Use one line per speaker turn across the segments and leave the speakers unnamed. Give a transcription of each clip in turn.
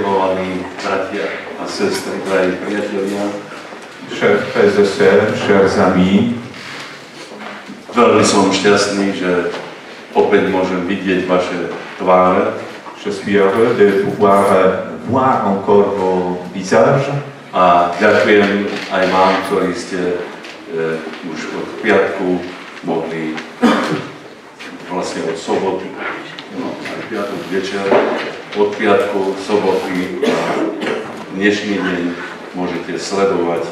milovaní bratia a sestry, drahí priatelia.
Chers frères et sœurs, chers amis,
veľmi som šťastný, že opäť môžem vidieť vaše tváre.
je suis heureux de pouvoir voir encore vos visages.
A ďakujem aj vám, ktorí ste už od piatku mohli, vlastne od soboty, aj piatok večer, od piatku, soboty a dnešný deň môžete sledovať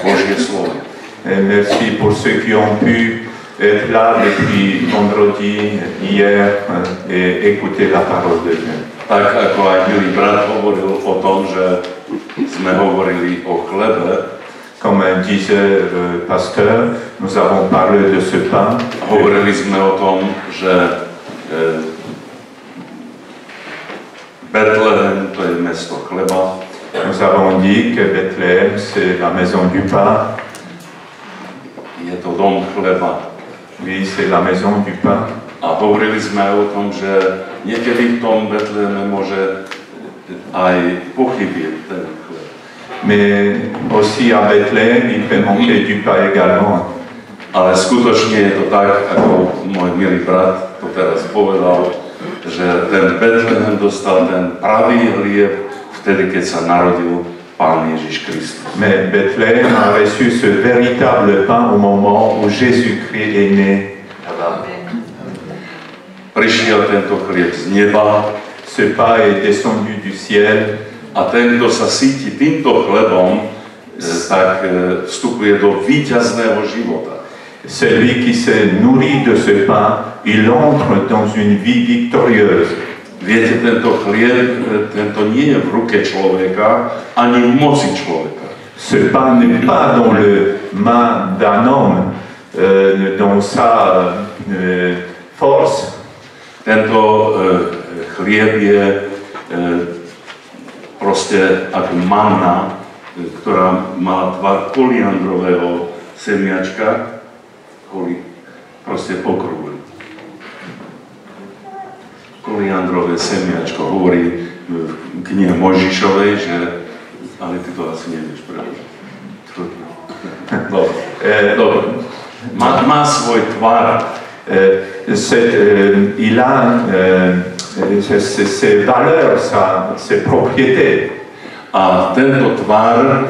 Božie slovo.
Merci pour ceux qui ont pu être là depuis vendredi, hier et écouter la parole de Dieu.
Tak ako aj milý brat hovoril o tom, že sme hovorili o chlebe,
comme disait le pasteur, nous avons parlé de ce pain.
Hovorili sme o tom, že Bethléem to je mesto chleba.
Nous avons dit que Bethléem, c'est la maison du pain.
Je to dom chleba.
Oui, c'est la maison du pain.
A hovorili sme aj o tom, že niekedy v tom Betléme môže aj pochybieť ten chleb.
Mais aussi à Bethléem, il peut manquer du pain également.
Ale skutočne je to tak, ako môj milý brat to teraz povedal, že ten Betlehem dostal ten pravý hlieb vtedy, keď sa narodil Pán Ježiš Kristus.
Mais Bethléem a reçu ce véritable pain au moment où Jésus-Christ est né.
Prišiel tento chlieb z neba.
Ce pain est descendu du ciel.
A ten, kto sa síti týmto chlebom, tak vstupuje do víťazného života.
Celui qui se nourrit de ce pain, il entre dans une vie victorieuse.
Viete, tento chlieb, tento nie je v ruke človeka, ani v moci človeka.
Ce pain n'est pas dans le main d'un homme, dans sa force.
Tento chlieb je proste ako manna, ktorá má tvar koliandrového semiačka, proste okrúhle. Koliandrové semiačko hovorí v knihe Mojžišovej, že... Ale ty to asi nevieš, pravda? Dobre. Má svoj tvar.
Il a ses valeurs, ses propriétés.
A tento tvar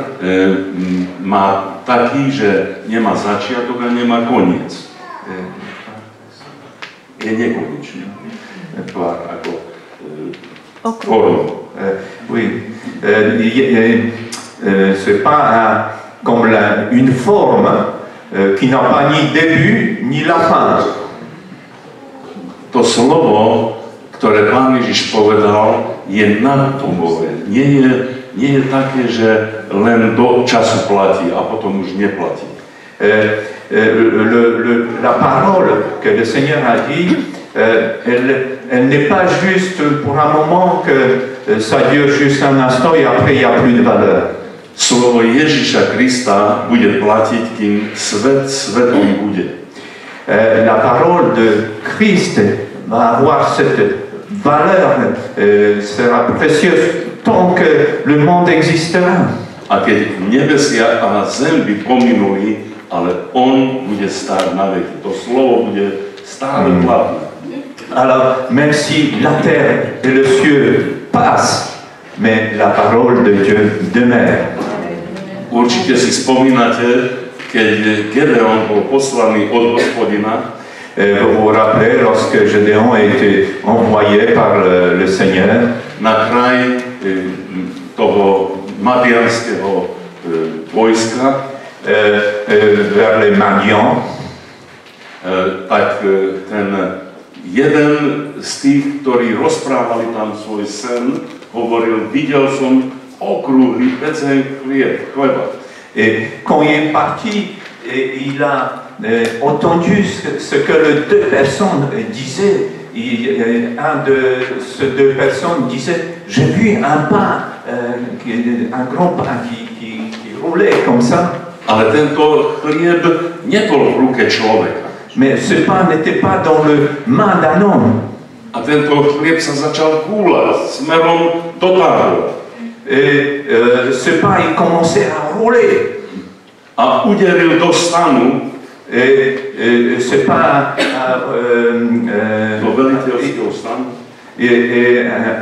má taký, že nemá začiatok a nemá koniec. Je nekonečný. Tvar ako formu.
Oui. C'est pas comme une forme qui n'a pas ni début ni la fin.
To slovo, ktoré Pán Ježiš povedal, je nadpomové. Nie je také, že len do času platí a potom už neplatí.
La parole que le Seigneur a dit, elle n'est pas juste pour un moment que ça dure juste un instant et après il n'y a plus de valeur.
Slovo Ježiša Krista bude platiť, kým svet svetom bude.
La parole de Christ va avoir cette valeur, sera précieuse tant que le monde existera.
A keď nebesia a zem by pominuli, ale on bude stáť na veky. To slovo bude stále platné.
Alors, même si la terre et le ciel passent, mais la parole de Dieu demeure.
Určite si spomínate, keď Gedeon bol poslaný od Hospodina.
Vous vous rappelez lorsque Gédéon a été envoyé par le Seigneur
na kraj toho madianského vojska
vers les Madians,
tak ten jeden z tých, ktorí rozprávali tam svoj sen, hovoril, videl som okrúhly pecený chleba.
Et quand il est parti, il a entendu ce que les deux personnes disaient. Un de ces deux personnes disait, j'ai vu un pain, un grand pain qui roulait comme ça.
Ale tento chlieb nebol v ruke človeka.
Mais ce pain n'était pas dans le main d'un homme.
A tento chlieb sa začal kúľať smerom do tábora.
Et ce pain, il commençait à rouler.
A uderil do stanu,
Et ce pain
do veliteľského stanu,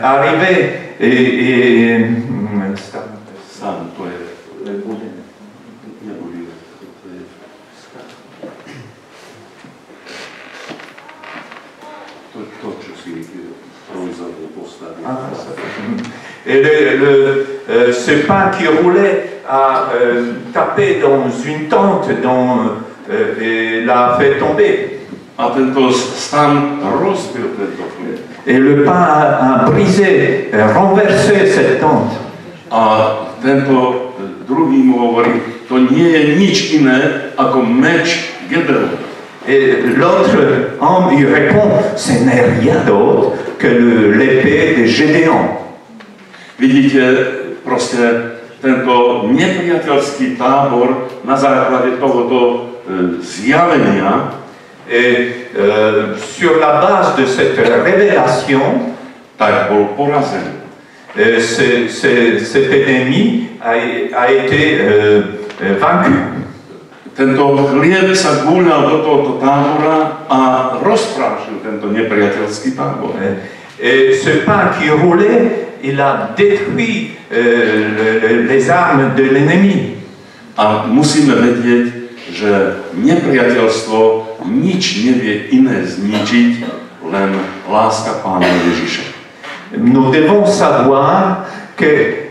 arrivé et
stan, to je to, čo si provizorne postavil.
Et ce pain qui roulait a tapé dans une tente et l'a fait tomber.
A tento stan rozbil tento chlieb.
Et le pain a brisé, renversé cette tente.
A tento druhý mu hovorí, to nie je nič iné ako meč Gedeona.
Et l'autre homme, il répond, ce n'est rien d'autre que l'épée de Gédéon.
Vidíte, proste tento nepriateľský tábor na základe tohoto zjavenia
Et sur la base de cette révélation,
tak bol porazený.
cet ennemi a été vaincu.
Tento chlieb sa gúľal do tohoto tábora a rozprášil tento nepriateľský tábor.
Et ce pain qui roulait, il a détruit les armes de l'ennemi.
A musíme vedieť, že nepriateľstvo nič nevie iné zničiť, len láska Pána Ježiša.
Nous devons savoir que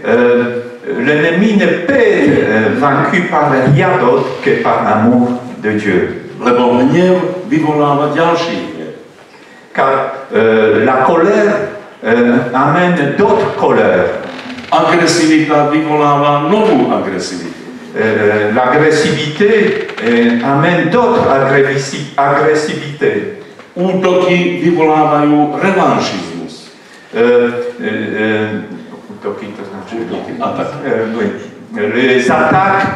l'ennemi ne peut être vaincu par rien d'autre que par l'amour de Dieu.
Lebo hnev vyvoláva ďalší hnev.
Car la colère amène d'autres colères.
Agresivita vyvoláva novú agresivitu.
L'agressivité amène d'autres agressivités.
Útoky vyvolávajú revanšizmus.
Les attaques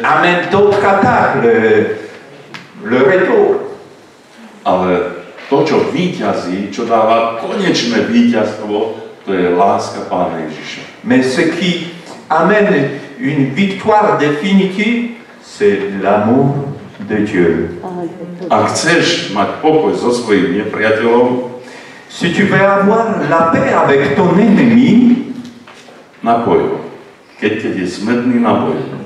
amènent d'autres attaques, le retour.
Ale to, čo víťazí, čo dáva konečné víťazstvo, to je láska Pána Ježiša.
Mais ce qui amène une victoire définitive, c'est l'amour de Dieu.
Ak chceš mať pokoj so svojím nepriateľom,
si tu veux avoir la paix avec ton ennemi,
napoj ho. Keď je smedný, napoj ho.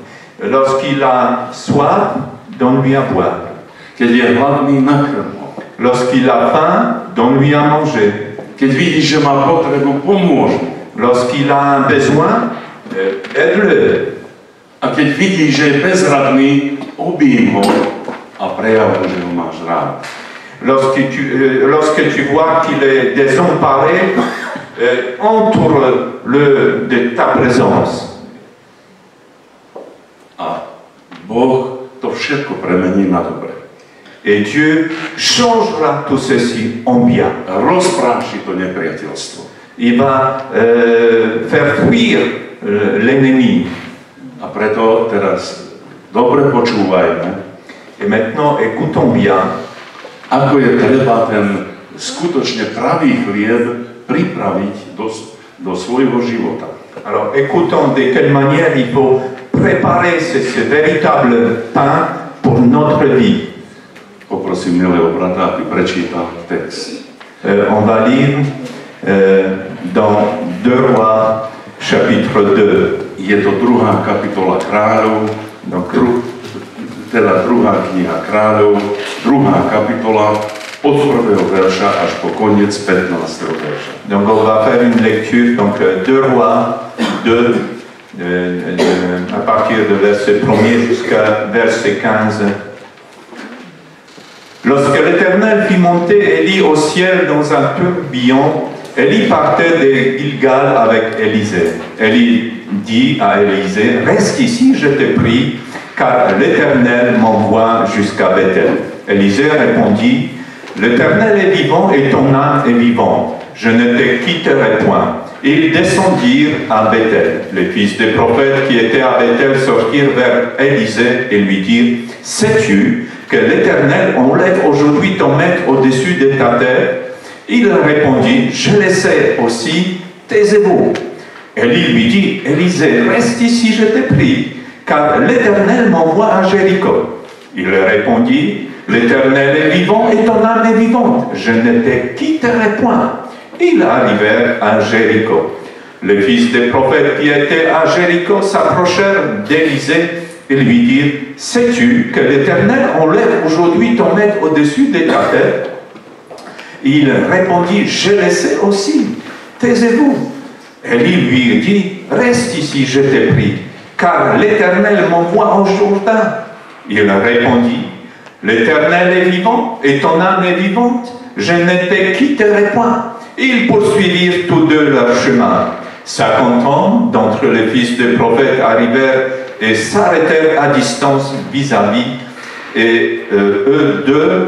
Lorsqu'il a soif, donne-lui à boire.
Keď je hladný, nakrm ho.
Lorsqu'il a faim, donne-lui à manger.
Keď vidíš, že má potrebu, pomôž mu.
Lorsqu'il a un besoin, aide-le.
A keď vidíš, že je bezradný, objím ho a prejav, že ho máš rád.
Lorsque tu vois qu'il est désemparé, entoure-le de ta présence.
A Boh to všetko premení na dobre.
Et Dieu changera tout ceci en bien.
Rozpráši to nepriateľstvo.
Il va faire fuir l'ennemi.
A preto teraz dobre počúvajme.
Et maintenant, écoutons bien.
Ako je treba ten skutočne pravý chlieb pripraviť do svojho života.
Alors, écoutons de quelle manière il faut préparer ce véritable pain pour notre vie.
Poprosím milého brata, aby prečítal text.
On va lire dans 2 Rois, chapitre 2.
Je to 2. kapitola Kráľov, teda 2. kniha Kráľov, 2. kapitola od 1. verša až po koniec 15. verša.
Donc on va faire une lecture, donc 2 Rois 2, à partir de verset 1er jusqu'à verset 15. Lorsque l'Éternel fit monter Élie au ciel dans un tourbillon, Élie partait de Gilgal avec Élisée. Élie dit à Élisée, reste ici, je te prie, car l'Éternel m'envoie jusqu'à Bethel. Élisée répondit, l'Éternel est vivant et ton âme est vivante. Je ne te quitterai point. Ils descendirent à Bethel. Les fils des prophètes qui étaient à Bethel sortirent vers Élisée et lui dirent, sais-tu que l'Éternel enlève aujourd'hui ton maître au-dessus de ta tête? Il répondit, je le sais aussi, taisez-vous. Élie lui dit, Élisée, reste ici, je te prie, car l'Éternel m'envoie à Jéricho. Il répondit, l'Éternel est vivant et ton âme est vivante, je ne te quitterai point. Ils arrivèrent à Jéricho. Les fils des prophètes qui étaient à Jéricho s'approchèrent d'Élisée et lui dirent, sais-tu que l'Éternel enlève aujourd'hui ton maître au-dessus de ta tête? Il répondit, je le sais aussi, taisez-vous. Élie lui dit, reste ici, je te prie, car l'Éternel m'envoie au Jourdain. Il répondit, l'Éternel est vivant et ton âme est vivante, je ne te quitterai point. Ils poursuivirent tous deux leur chemin. 50 hommes d'entre les fils des prophètes arrivèrent et s'arrêtèrent à distance vis-à-vis, et eux deux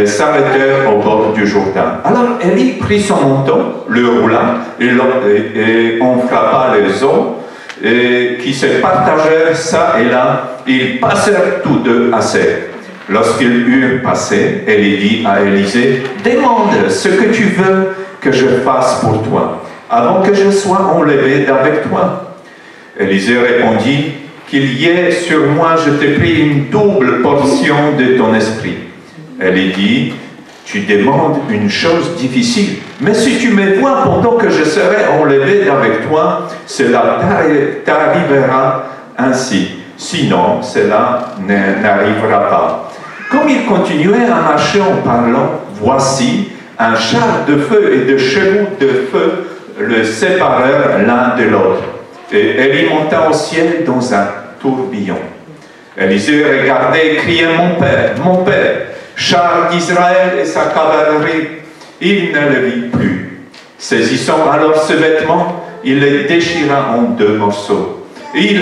s'arrêtèrent au bord du Jourdain. Alors Élie prit son manteau, le roula, et on frappa les eaux, qui se partagèrent ça et là. Ils passèrent tous deux à sec. Lorsqu'ils eurent passé, Élie dit à Élisée, demande ce que tu veux que je fasse pour toi, avant que je sois enlevé d'avec toi. Élisée répondit, qu'il y ait sur moi, je te prie, une double portion de ton esprit. Élie dit, tu demandes une chose difficile, mais si tu me vois pendant que je serai enlevé d'avec toi, cela t'arrivera ainsi. Sinon, cela n'arrivera pas. Comme ils continuaient à marcher en parlant, voici, un char de feu et de chevaux de feu le séparèrent l'un de l'autre. Et Élie monta au ciel dans un tourbillon. Élisée regardait et criait, mon père, char d'Israël et sa cavalerie. Il ne le vit plus. Saisissant alors ce vêtement, il le déchira en deux morceaux. Il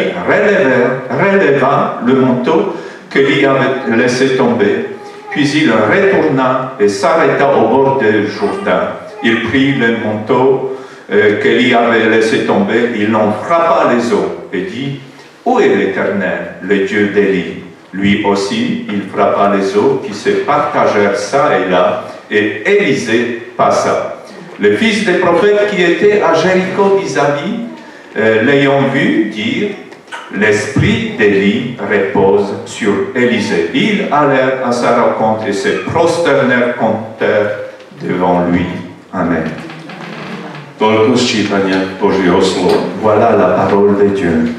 releva le manteau qu'Élie avait laissé tomber, puis il retourna et s'arrêta au bord du Jourdain. Il prit le manteau qu'Élie avait laissé tomber, il en frappa les eaux et dit, où est l'Éternel, le Dieu d'Élie? Lui aussi, il frappa les eaux qui se partagèrent ça et là, et Élisée passa. Les fils des prophètes qui étaient à Jéricho vis-à-vis, l'ayant vu, dirent, l'esprit d'Élie repose sur Élisée. Ils allèrent à sa rencontre et se prosternèrent contre terre devant lui. Amen.
Toľko sčítania Božieho slova.
Voilà la parole de Dieu.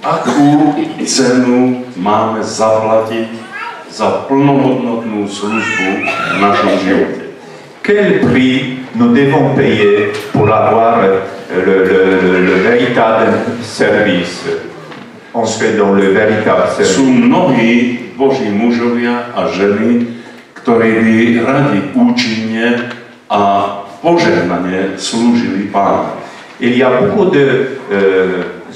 Akú cenu máme zaplatiť za plnohodnotnú službu v našom živote?
Quel prix nous devons payer pour avoir le véritable service? Entrer dans le véritable service.
Sú mnohí Boží mužovia a ženy, ktorí by radi účinne a požehnane slúžili Pánu.
Il y a beaucoup de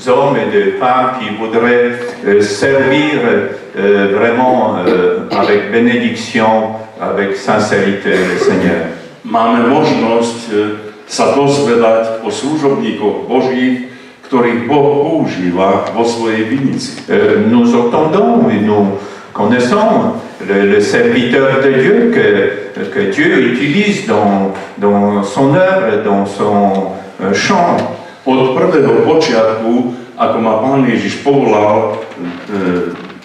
hommes et de femmes qui voudraient servir vraiment avec bénédiction, avec sincérité le Seigneur.
Máme možnosť sa dozvedať o služobníkoch Božích, ktorých Boh používa vo svojej vinici.
Nous entendons et nous connaissons le serviteur de Dieu que Dieu utilise dans son œuvre, dans son chant.
Od prvého počiatku, ako ma Pán Ježiš povolal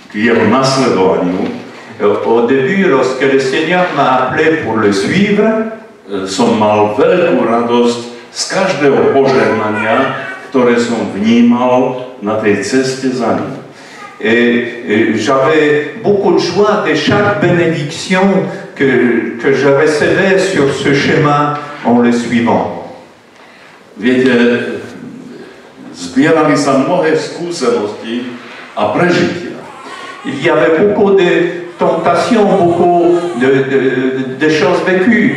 k jeho nasledovaniu,
au début, lorsque le Seigneur m'a appelé pour le suivre,
som mal veľkú radosť z každého požehnania, ktoré som vnímal na tej ceste za ním.
Et j'avais beaucoup de joie de chaque bénédiction que je recevais sur ce chemin en le suivant.
Viete, zbierali sa mnohé skúsenosti a prežitia.
Il y avait beaucoup de tentations, beaucoup de choses vécues.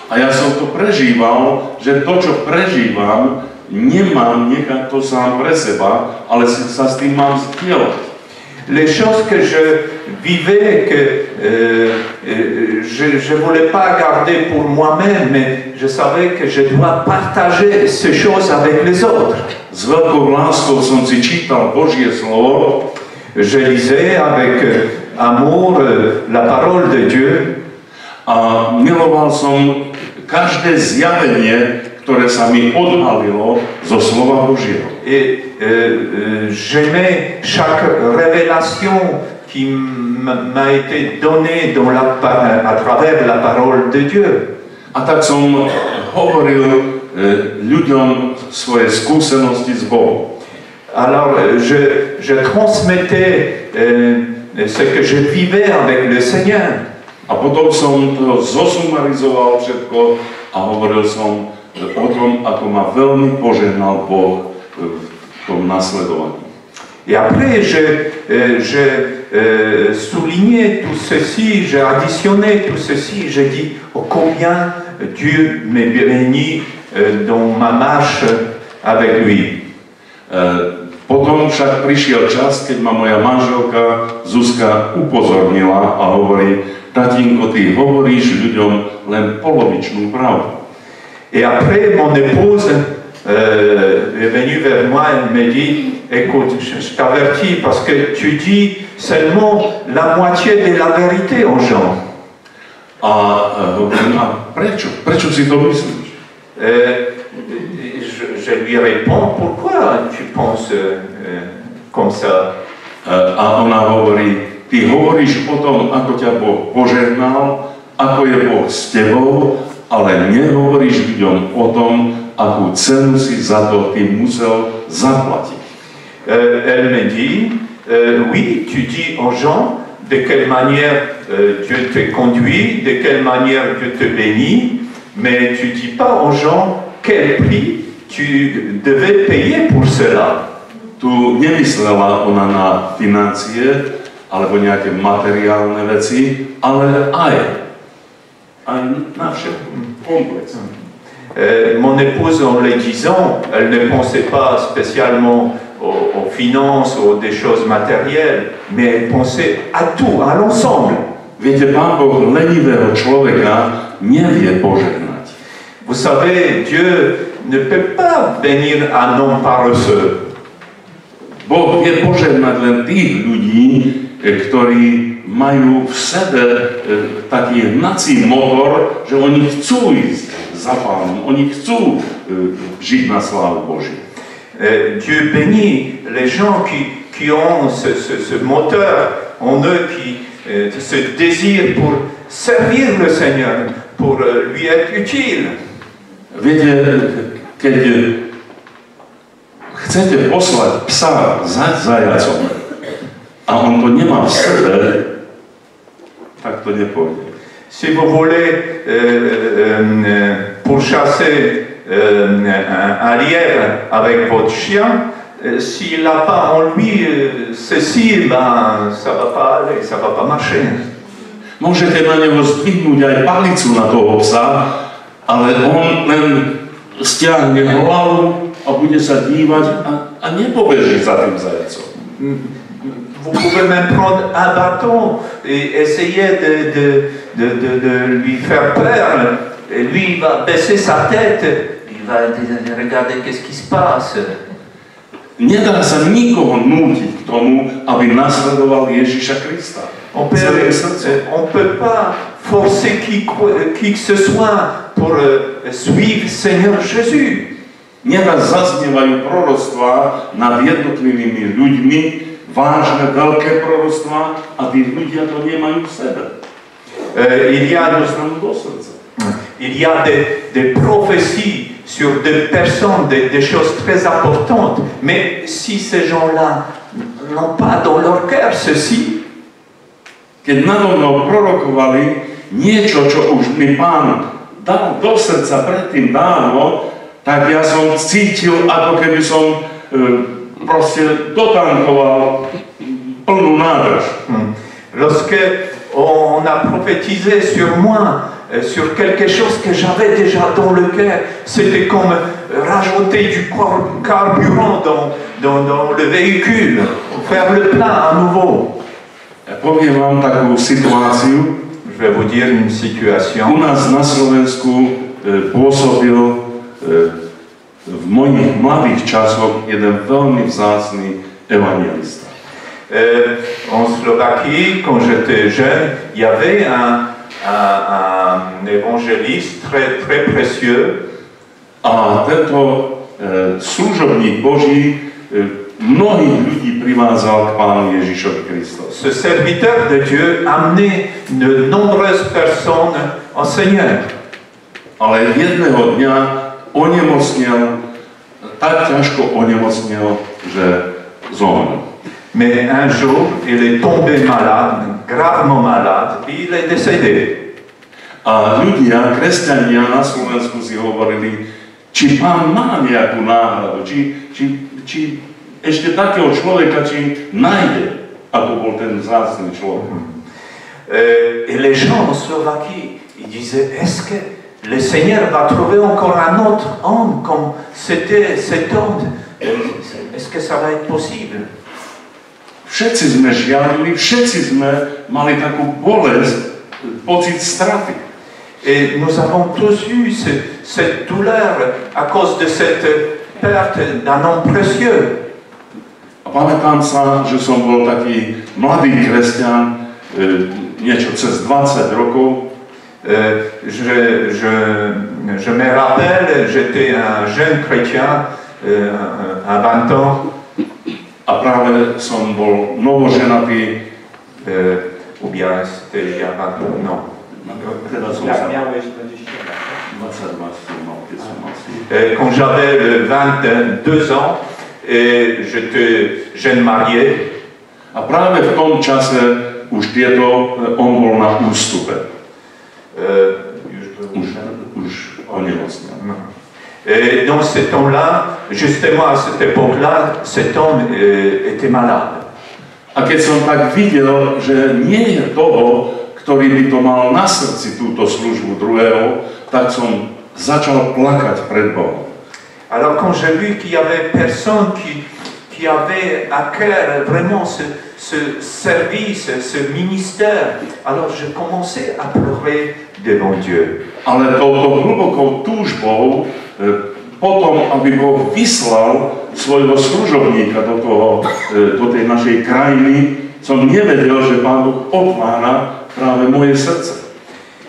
A ja som to prežíval, že to, čo prežívam, nemám nechať to sám pre seba, ale sa s tým mám zdieľať.
Les choses que je vivais, que je ne voulais pas garder pour moi-même, mais je savais que je dois partager ces choses avec les autres.
S veľkou láskou som si čítal Božie slovo.
Je lisais avec amour la parole de Dieu.
A miloval som každé zjavenie, ktoré sa mi odhalilo zo slova Božieho.
Et j'aimais chaque révélation qui m'a été donnée à travers la parole de Dieu.
A tak som hovoril ľuďom svoje skúsenosti s Bohom.
Alors je transmettais ce que je vivais avec le Seigneur.
A potom som to zosumarizoval všetko a hovoril som o tom, ako ma veľmi požehnal Boh v tom nasledovaní.
Et après, je soulignais tout ceci, j'ai additionné tout ceci, j'ai dit oh, combien Dieu m'a béni dans ma marche avec lui.
Potom však prišiel čas, keď ma moja manželka Zuzka upozornila a hovorí: tatínko, ty hovoríš ľuďom len polovičnú pravdu.
Et après, mon épouse est venue vers moi et me dit écoute, je t'avertis parce que tu dis seulement la moitié de la vérité aux gens.
A hovorím: a prečo? Prečo si to myslíš?
Je lui réponds pourquoi tu penses comme ça?
A ona hovorí: ty hovoríš o tom, ako ťa Boh požehnal, ako je Boh s tebou, ale nehovoríš ľuďom o tom, akú cenu si za to ty musel zaplatiť.
Elle me dit, oui, tu dis aux gens de quelle manière Dieu te conduit, de quelle manière Dieu te bénit, mais tu ne dis pas aux gens quel prix tu devais payer pour cela.
Tu nemyslela ona na financie alebo nejaké materiálne veci, ale aj na všetko, komplex.
Mon épouse, en le disant, elle ne pensait pas spécialement aux finances ou des choses matérielles, mais elle pensait à tout, à l'ensemble.
Viete, Pán Boh lenivého človeka nevie požehnať.
Vous savez, Dieu ne peut pas bénir un homme paresseux.
Boh vie požehnať len tých ľudí, ktorí majú v sebe taký hnací motor, že oni chcú ísť za Pánom, oni chcú žiť na slávu Božiu.
Dieu bénit les gens qui ont ce moteur en eux, qui ce désir pour servir le Seigneur, pour lui être utile.
Viete, keď chcete poslať psa za zajacom a on to nemá v sebe, tak to nepôjde.
Si vous voulez pourchasser un lièvre avec votre chien, s'il n'a pas en lui ceci, ben, ça ne va pas aller, ça ne va pas marcher.
Môžete na neho zdvihnúť aj palicu na toho psa, ale on len stiahne hlavu a bude sa dívať a nepobeží za tým zajacom.
Vous pouvez même prendre un bâton et essayer de lui faire peur. Et lui, il va baisser sa tête, il va regarder qu'est-ce qui se passe.
Nedá sa nikoho nútiť k tomu, aby nasledoval Ježiša Krista.
On ne peut pas forcer qui que ce soit pour suivre Seigneur Jésus.
Neraz zaznievajú proroctvá nad jednotlivými ľuďmi, vážne, veľké proroctvá, a tí ľudia to nemajú v sebe.
Il y a des prophéties sur des personnes, des choses très importantes, mais si ces gens-là n'ont pas dans leur cœur ceci,
keď nado mnou prorokovali niečo, čo už mi Pán dal do srdca predtým dávno, tak ja som cítil, ako keby som proste dotankoval plnú nádrž.
Lorsque on a prophétisé sur moi, sur quelque chose que j'avais déjà dans le cœur, c'était comme rajouter du carburant dans le véhicule, faire le plein à nouveau.
Poviem vám takú situáciu.
Je vais vous dire une situation.
U nás na Slovensku pôsobil v mojich mladých časoch jeden veľmi vzácny evangelista.
En Slovaquie, quand j'étais jeune, il y avait un un évangéliste très, très précieux.
A tento služobník Boží mnohých ľudí privázal k Pánu Ježišovi Kristovi.
Ce serviteur de Dieu amenait de nombreuses personnes au Seigneur.
Ale jedného dňa onemocnel, tak ťažko onemocnel, že zomrel.
Mais un jour, il est tombé malade, gravement malade, et il est décédé.
A ľudia, kresťania na Slovensku si hovorili, či Pán má nejakú náhradu, či ešte takého človeka, či nájde, ako bol ten vzácny človek.
Et les gens en Slovaquie, ils disaient, est-ce que le Seigneur va trouver encore un autre homme comme c'était cet homme? Est-ce que ça va être possible?
Všetci sme žiarili, všetci sme mali takú bolesť, pocit straty.
Et nous avons tous eu cette douleur à cause de cette perte d'un homme précieux.
A pamätám sa, že som bol taký mladý kresťan, niečo cez 20 rokov.
Je me rappelle, j'étais un jeune chrétien à 20 ans.
A práve som bol novoženatý.
Ou bien c'était il y a 20 ans, non.
Teda som sa... 22 som mal, keď som mal si.
Quand j'avais 22 ans, et j'étais jeune marié.
A práve v tom čase už on bol na ústupe. Už onemocnel.
Et dans ce temps-là, justement à cette époque-là, cet homme était malade.
A keď som tak videl, že nie je toho, ktorý by to mal na srdci túto službu druhého, tak som začal plakať pred Bohom.
Alors quand j'ai vu qu'il y avait personne qui avait à cœur vraiment ce service, ce ministère, alors je commençais à pleurer devant Dieu.
Ale touto hlbokou túžbou potom, aby Boh vyslal svojho služobníka do tej našej krajiny, som nevedel, že Pán Boh otvára práve moje srdce.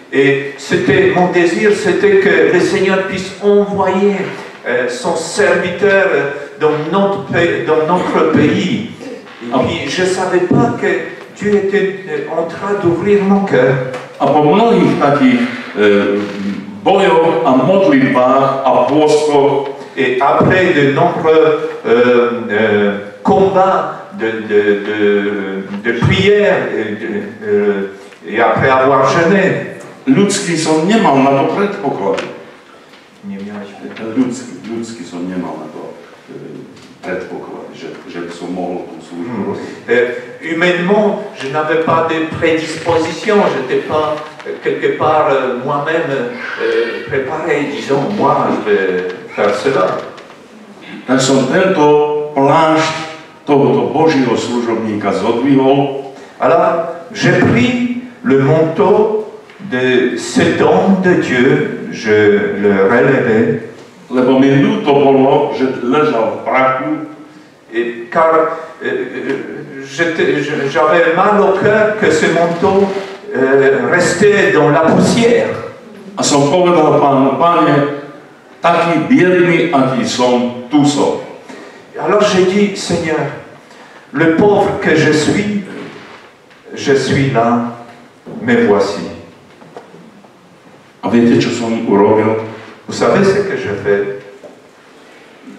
Et c'était mon désir, c'était que le Seigneur puisse envoyer son serviteur dans notre pays. Et puis je ne savais pas que Dieu était en train d'ouvrir mon cœur.
A po mnohých takých bojoch a modlitbách a pôstoch
et après de nombreux combats de prières et après avoir jeûné,
ľudský som nemal na to predpoklad. Ľudský som nemal na to predpoklad, že by som mohol tú službu.
Humainement, je n'avais pas de prédisposition, je n'étais pas quelque part moi-même préparé, disons, moi je vais faire cela.
Tak som tento plášť tohoto Božího služobníka zodvihol.
Alors, j'ai pris le manteau de cet homme de Dieu, je le relevais.
Lebo mi ľúto bolo, že ležal v prachu.
Et car j'avais mal au cœur que ce manteau restait dans la poussière.
A som povedal Pánu, Pane, taký biedný, aký som, tu som.
Alors j'ai dit, Seigneur, le pauvre que je suis là, me voici.
A viete, čo som urobil?
Vous savez ce que je fais?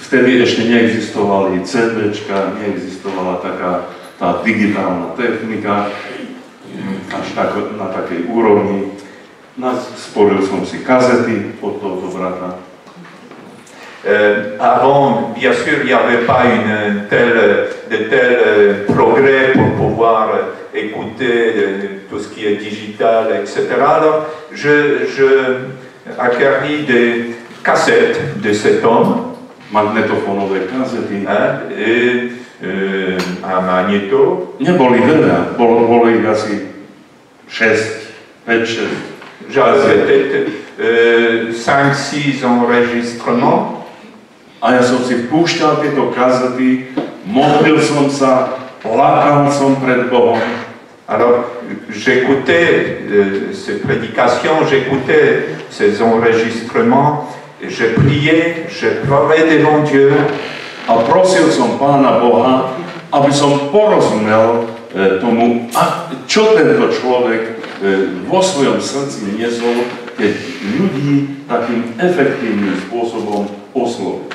Vtedy ešte neexistovali CDčka, neexistovala taká tá digitálna technika, až na takej úrovni. Sporil som si kazety od tohto brata.
Avant, bien sûr, il n'y avait pas de tels progrès pour pouvoir écouter tout ce qui est digital, etc. Alors, je acquéris des cassettes de cet homme.
Magnetofónové kazety.
Et un magnéto.
Neboli veľa, bolo ich asi 6, 5, 6.
J'avais peut-être 5-6 enregistrements.
A ja som si púšťal tieto kazety, modlil som sa, plakal som pred Bohom.
Alors, j'écoutais ces prédications, j'écoutais ces enregistrements, je priais, je pleurais devant Dieu.
A prosil som Pána Boha, aby som porozumel tomu, čo tento človek vo svojom srdci niesol, keď ľudí takým efektívnym spôsobom oslovil.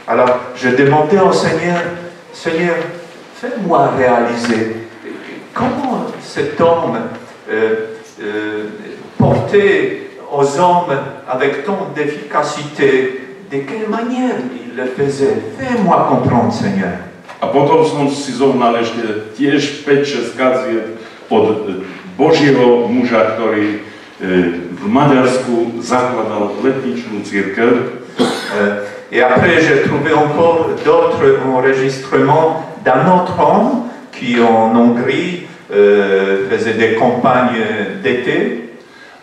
Alors, je demandais au Seigneur, Seigneur, fais-moi réaliser comment cet homme portait aux hommes avec tant d'efficacité, de quelle manière il le faisait. Fais-moi comprendre, Seigneur.
A potom som si zohnal ešte tiež 5-6 kaziet od Božieho muža, ktorý v Maďarsku zakladal letničnú cirkev.
Et après, j'ai trouvé encore d'autres enregistrements d'un autre homme qui, en Hongrie, faisait des campagnes d'été.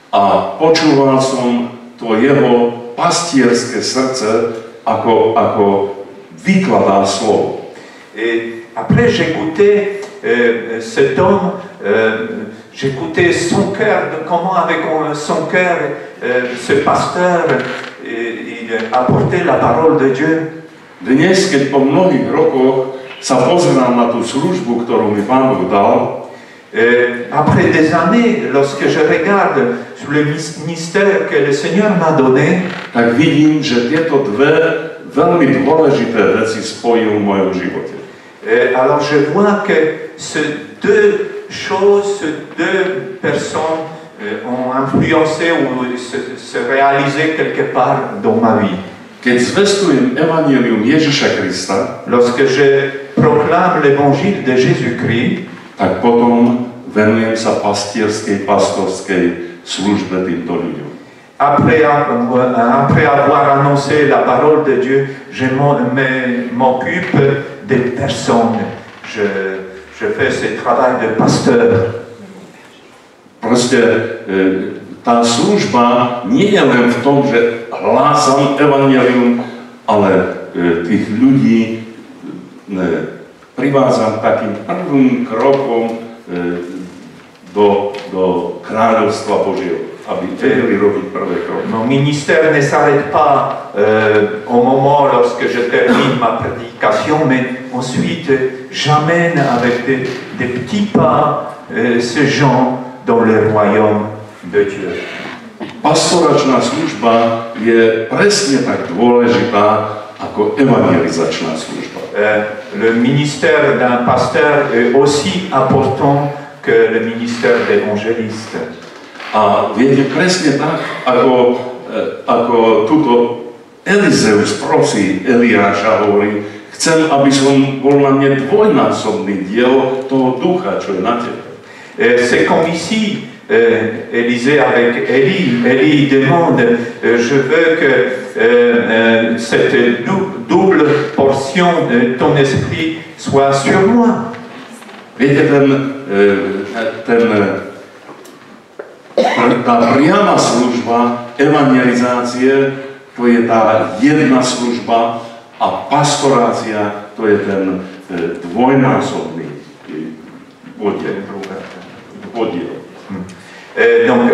A počúval som to jeho pastierské srdce, ako vykladá slovo.
Et après, j'écoutais cet homme, j'écoutais son cœur, comment avec son cœur, ce pasteur, il apportait la parole de Dieu.
Dnes, keď po mnohých rokoch sa pozerám na tú službu, ktorú mi Pán Boh dal,
après des années, lorsque je regarde sur le ministère que le Seigneur m'a donné,
tak vidím, že tieto dve veľmi dôležité veci spojujú v mojom živote.
Alors je vois que ces deux choses, ces deux personnes ont influencé ou se réalisé quelque part dans ma vie.
Keď zvestujem evanjelium Ježiša Krista,
lorsque je proclame l'évangile de Jésus-Christ,
tak potom venujem sa pastierskej, pastorskej službe týmto ľuďom.
Après avoir annoncé la parole de Dieu, je m'occupe des personnes. Je fais ce travail de pasteur.
Proste tá služba nie je len v tom, že hlásam evanjelium, ale tých ľudí privádzam takým prvým krokom do kráľovstva Božieho, aby vedeli robiť prvé kroky.
Mon ministère ne s'arrête pas au moment lorsque je termine ma prédication, mais ensuite j'amène avec des petits pas ces gens dans le royaume de Dieu.
Pastoračná služba je presne tak dôležitá ako evangelizačná služba.
Le ministère d'un pasteur est aussi important que le ministère d'évangéliste.
A viete, presne tak, ako tuto Elizeus prosí Eliáša, hovorí, chcem, aby som bol na mne dvojnásobný diel toho ducha, čo je na tebe.
C'est comme ici, Élisée avec Élie. Élie demande, je veux que cette double portion de ton esprit soit sur moi.
Viete, tá priama služba evangelizácie, to je tá jedna služba a pastorácia, to je ten dvojnásobný podiel.
Donc,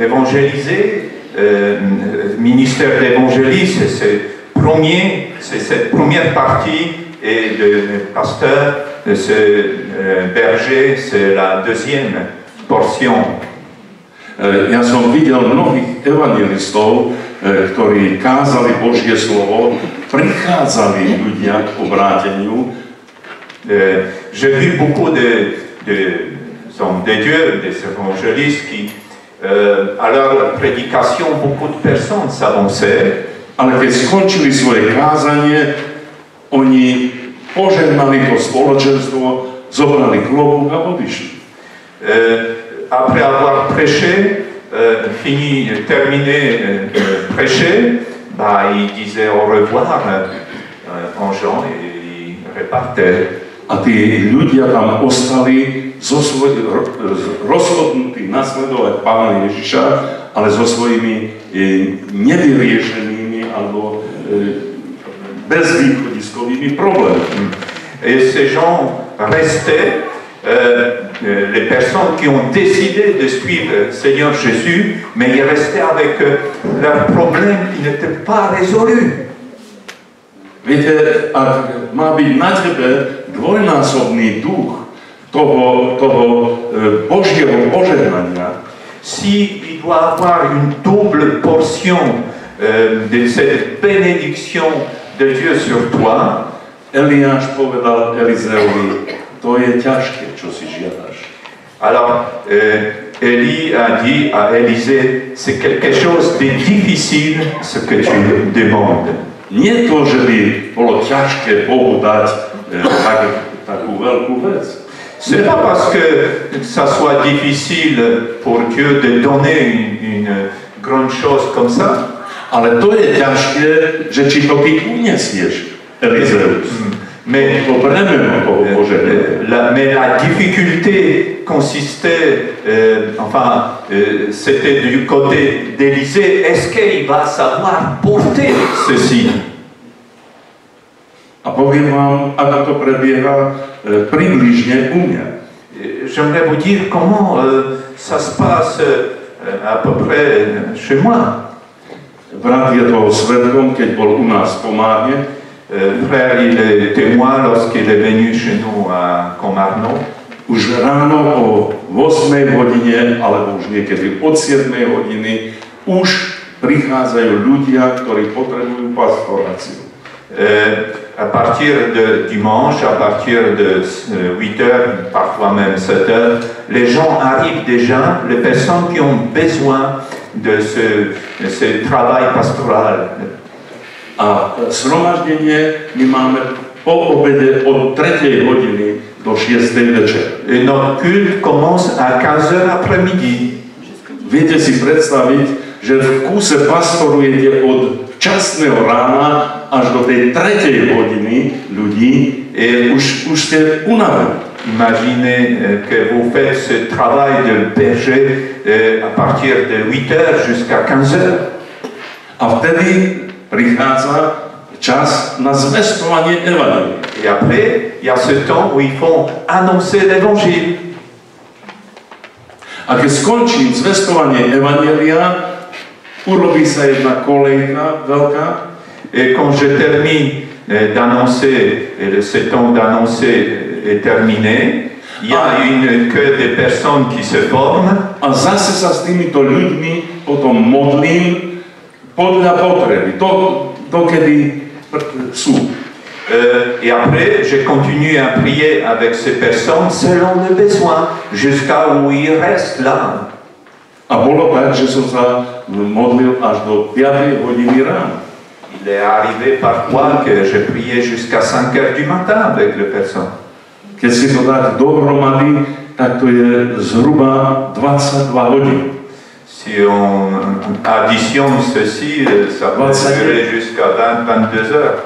évangéliser, ministère d'évangéliste, c'est cette première partie, et le pasteur, ce berger, c'est la deuxième portion.
Ja som videl mnohých evangelistov, ktorí kázali Božie slovo, prichádzali ľudia k obráteniu.
J'ai vu beaucoup de hommes de Dieu, des évangélistes qui, à leur prédication, beaucoup de personnes s'avançaient.
Ale keď skončili svoje kázanie, oni požehnali to spoločenstvo, zobrali klobúk a odišli.
Après avoir prêché, terminé prêcher, il disait au revoir en gens et il repartait.
A tí ľudia tam ostali rozhodnutí nasledovať Pána Ježiša, ale so svojimi nevyriešenými alebo bezvýchodiskovými problémami.
Et ces gens restaient les personnes qui ont décidé de suivre le Seigneur Jésus, mais ils restaient avec leurs problèmes qui n'étaient pas résolus.
Viete, ak má byť na tebe dvojnásobný duch toho Božieho požehnania,
Si il doit avoir une double portion de cette bénédiction de Dieu sur toi,
Eliáš povedal Elizeovi, to je ťažké, čo si žiadaš.
alors Élie a dit à Élisée, c'est quelque chose de difficile ce que tu demandes.
Nie to, že by bolo ťažké Bohu dať takú veľkú vec.
C'est pas parce que ça soit difficile pour Dieu de donner une grande chose comme ça.
Ale to je ťažké, že či to ty uniesieš, Elizeus.
Mais
To bremeno toho požehnania.
mais la difficulté consistait, c'était du côté d'Élisée, est-ce qu'il va savoir porter ceci?
A poviem vám, ako to prebieha približne u mňa.
J'aimerais vous dire comment ça se passe à peu près chez moi.
Brat je toho svedkom, keď bol u nás v Komárne.
Frère, il est témoin lorsqu'il est venu chez nous à Komarno.
Už ráno o 8 hodine, alebo už niekedy od 7 hodiny, už prichádzajú ľudia, ktorí potrebujú pastoráciu.
À partir de dimanche, à partir de 8 heures, parfois même 7 heures, les gens arrivent déjà, les personnes qui ont besoin de ce travail pastoral.
A zhromaždenie my máme po obede od 3. hodiny do 6. večer.
Et notre culte commence à 15 heures après-midi.
Viete si predstaviť, že v kúse pastorujete od včasného rána až do tej 3. hodiny ľudí
Et
už ste unavení.
imaginez que vous faites ce travail de berger à partir de 8 heures jusqu'à 15 heures.
A vtedy prichádza čas na zvestovanie evanjelia.
Et après, il y a ce temps où ils font annoncer l'évangile.
A keď skončím zvestovanie evanjelia, urobí sa jedna kolejka veľká.
Et quand je termine d'annoncer, et ce temps d'annoncer est terminé, il y a une queue de personnes qui se forment.
A zase sa s týmito ľuďmi potom modlím podľa potreby, dokedy sú.
Et après, je continue à prier avec ces personnes selon le besoin, jusqu'à où ils restent là.
A bolo tak, že som sa modlil až do 5. hodiny rána.
Il est arrivé parfois que je priais jusqu'à 5 heures du matin avec les personnes.
Keď si to dať dohromady, tak to je zhruba 22 hodín.
Si on additionne ceci, ça peut durer jusqu'à 20-22 heures.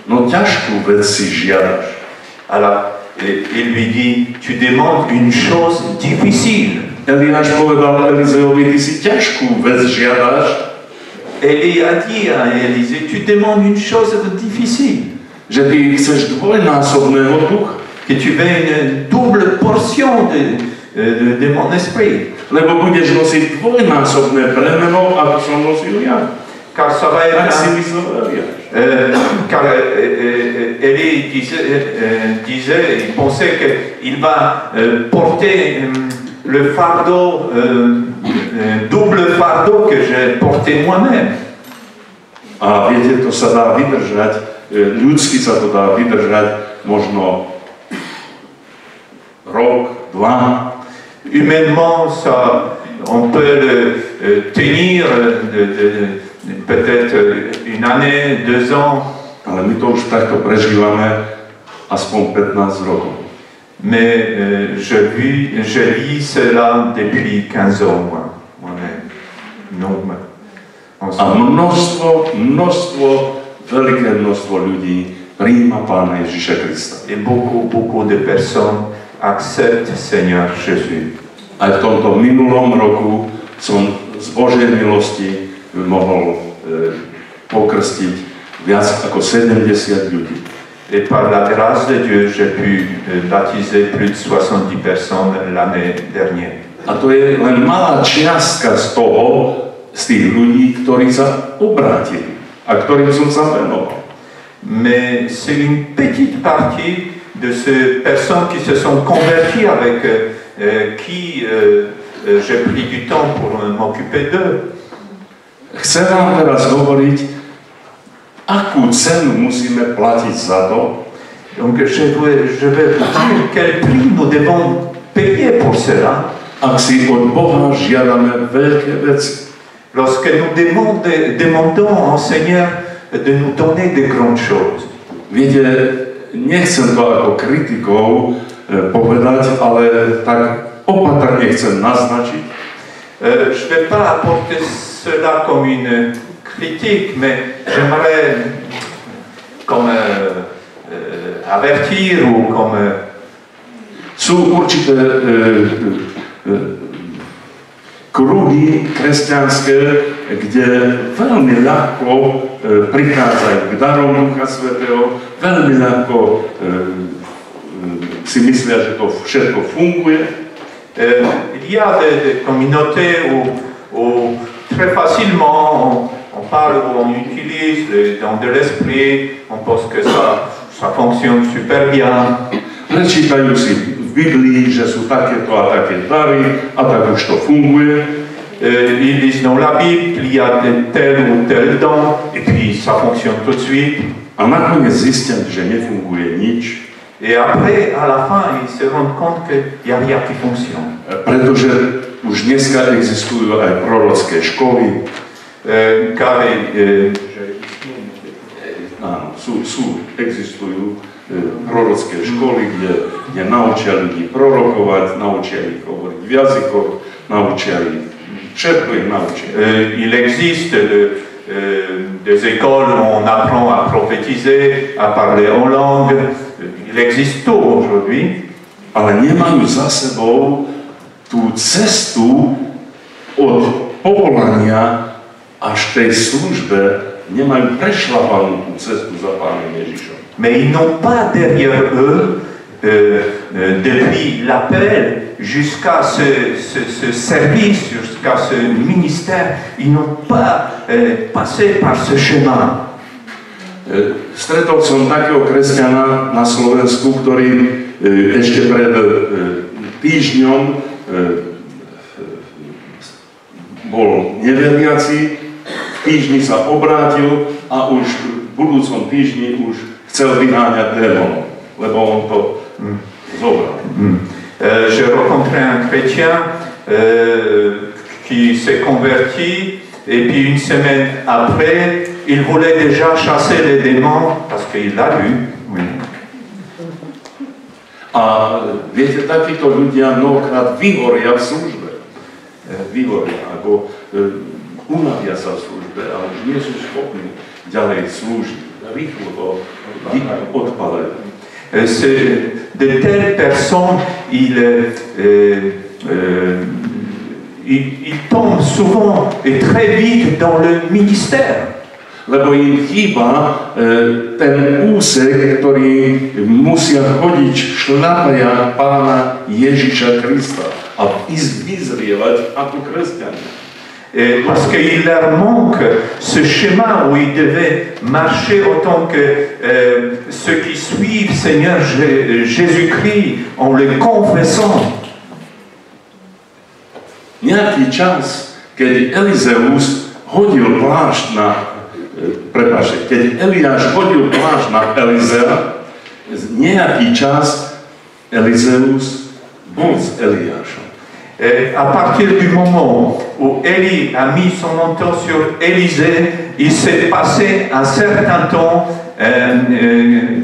No ťažkú vec si žiadaš.
Alors, il lui dit, tu demandes une chose difficile.
Eliáš povedal Elizeovi, ty si ťažkú vec žiadaš.
Élie a dit à Élisée, tu demandes une chose difficile.
Že ty chceš dvojnásobného ducha.
Que tu veux une double portion de mon esprit.
Lebo budeš nosiť dvojnásobné bremeno, ako som nosil ja.
Car ça va être
Tak si myslel Eliáš.
car Élie il pensait qu'il va porter le fardeau, double fardeau que j'ai porté moi-même.
A viete, to sa dá vydržať, ľudsky sa to dá vydržať možno rok, 2.
Humainement, ça, on peut le tenir peut-être une année, 2 ans.
Ale my to už takto prežívame aspoň 15 rokov.
Mais je lis cela depuis 15 ans, moi-même. Non,
A množstvo, veľké množstvo ľudí prijíma Pána Ježiša Krista.
Et beaucoup de personnes acceptent Seigneur Jésus.
Aj v tomto minulom roku som z Božej milosti mohol pokrstiť viac ako 70 ľudí.
Et par la grâce de Dieu, j'ai pu baptiser plus de 70 personnes l'année dernière.
A to je len malá čiastka z toho, z tých ľudí, ktorí sa obrátili a ktorým som sa venoval.
Mais c'est une petite partie de ces personnes qui se sont converties avec qui j'ai pris du temps pour m'occuper d'eux.
Chcem vám teraz hovoriť, akú cenu musíme platiť za to,
Donc je vais vous dire quel prix nous devons payer pour cela.
ak si od Boha žiadame veľké veci.
Lorsque nous demandons au Seigneur de nous donner de grandes choses.
Viete, nechcem to ako kritikou povedať, ale tak opatrne chcem naznačiť,
Je ne vais pas apporter cela comme une critique, mais j'aimerais comme avertir ou comme...
sú určité kruhy kresťanské, kde veľmi ľahko prichádzajú k darom Ducha Svätého, veľmi ľahko si myslia, že to všetko funguje.
Il y a des communautés où très facilement on parle, où on utilise les dons de l'esprit, on pense que ça fonctionne super bien.
Prečítajú si v Biblii, že sú takéto a také dary a tak už to funguje.
Ils lisent dans la Bible qu'il y a tel ou tel don, et puis ça fonctionne tout de suite.
A nakoniec zistia, že nefunguje nič.
Et après, à la fin, ils se rendent compte qu'il n'y a rien qui fonctionne.
Pretože už dneska existujú aj prorocké školy.
Car
Áno, existujú prorocké školy, kde naučia ľudí prorokovať, naučia ich hovoriť v jazykoch, naučia ich, všetko ich naučia.
Il existe des écoles où on apprend à prophétiser, à parler en langue. Il existe tout aujourd'hui.
Ale nemajú za sebou tú cestu od povolania až tej službe, nemajú prešlapanú tú cestu za Pánom Ježišom.
Mais ils n'ont pas derrière eux, depuis l'appel jusqu'à ce service, jusqu'à ce ministère, ils n'ont pas passé par ce chemin.
Stretol som takého kresťana na Slovensku, ktorý ešte pred týždňom bol neveriaci, v týždni sa obrátil a už v budúcom týždni už chcel vyháňať démonov, lebo on to zobral.
J'ai rencontré un chrétien qui s'est converti et puis une semaine après, il voulait déjà chasser les démons parce qu'il l'a lu. Oui.
A viete, takíto ľudia mnohokrát vyhoria v službe. Vyhoria, ako unavia sa v službe, ale už nie sú schopní ďalej slúžiť. Rýchlo to odpadajú.
De telles personnes, ils tombent souvent et très vite dans le ministère.
Lebo im chýba ten úsek, ktorý musia chodiť šľapaja Pána Ježiša Krista a vyzrievať ako kresťania.
Parce qu'il leur manque ce chemin où ils devaient marcher en tant que ceux qui suivent Seigneur Jésus-Christ en le confessant.
Nejaký čas, keď Elizeus hodil plášť na keď Eliáš hodil plášť na Elizea, nejaký čas Elizeus bol s Eliášom.
À partir du moment où Élie a mis son manteau sur Élisée, il s'est passé un certain temps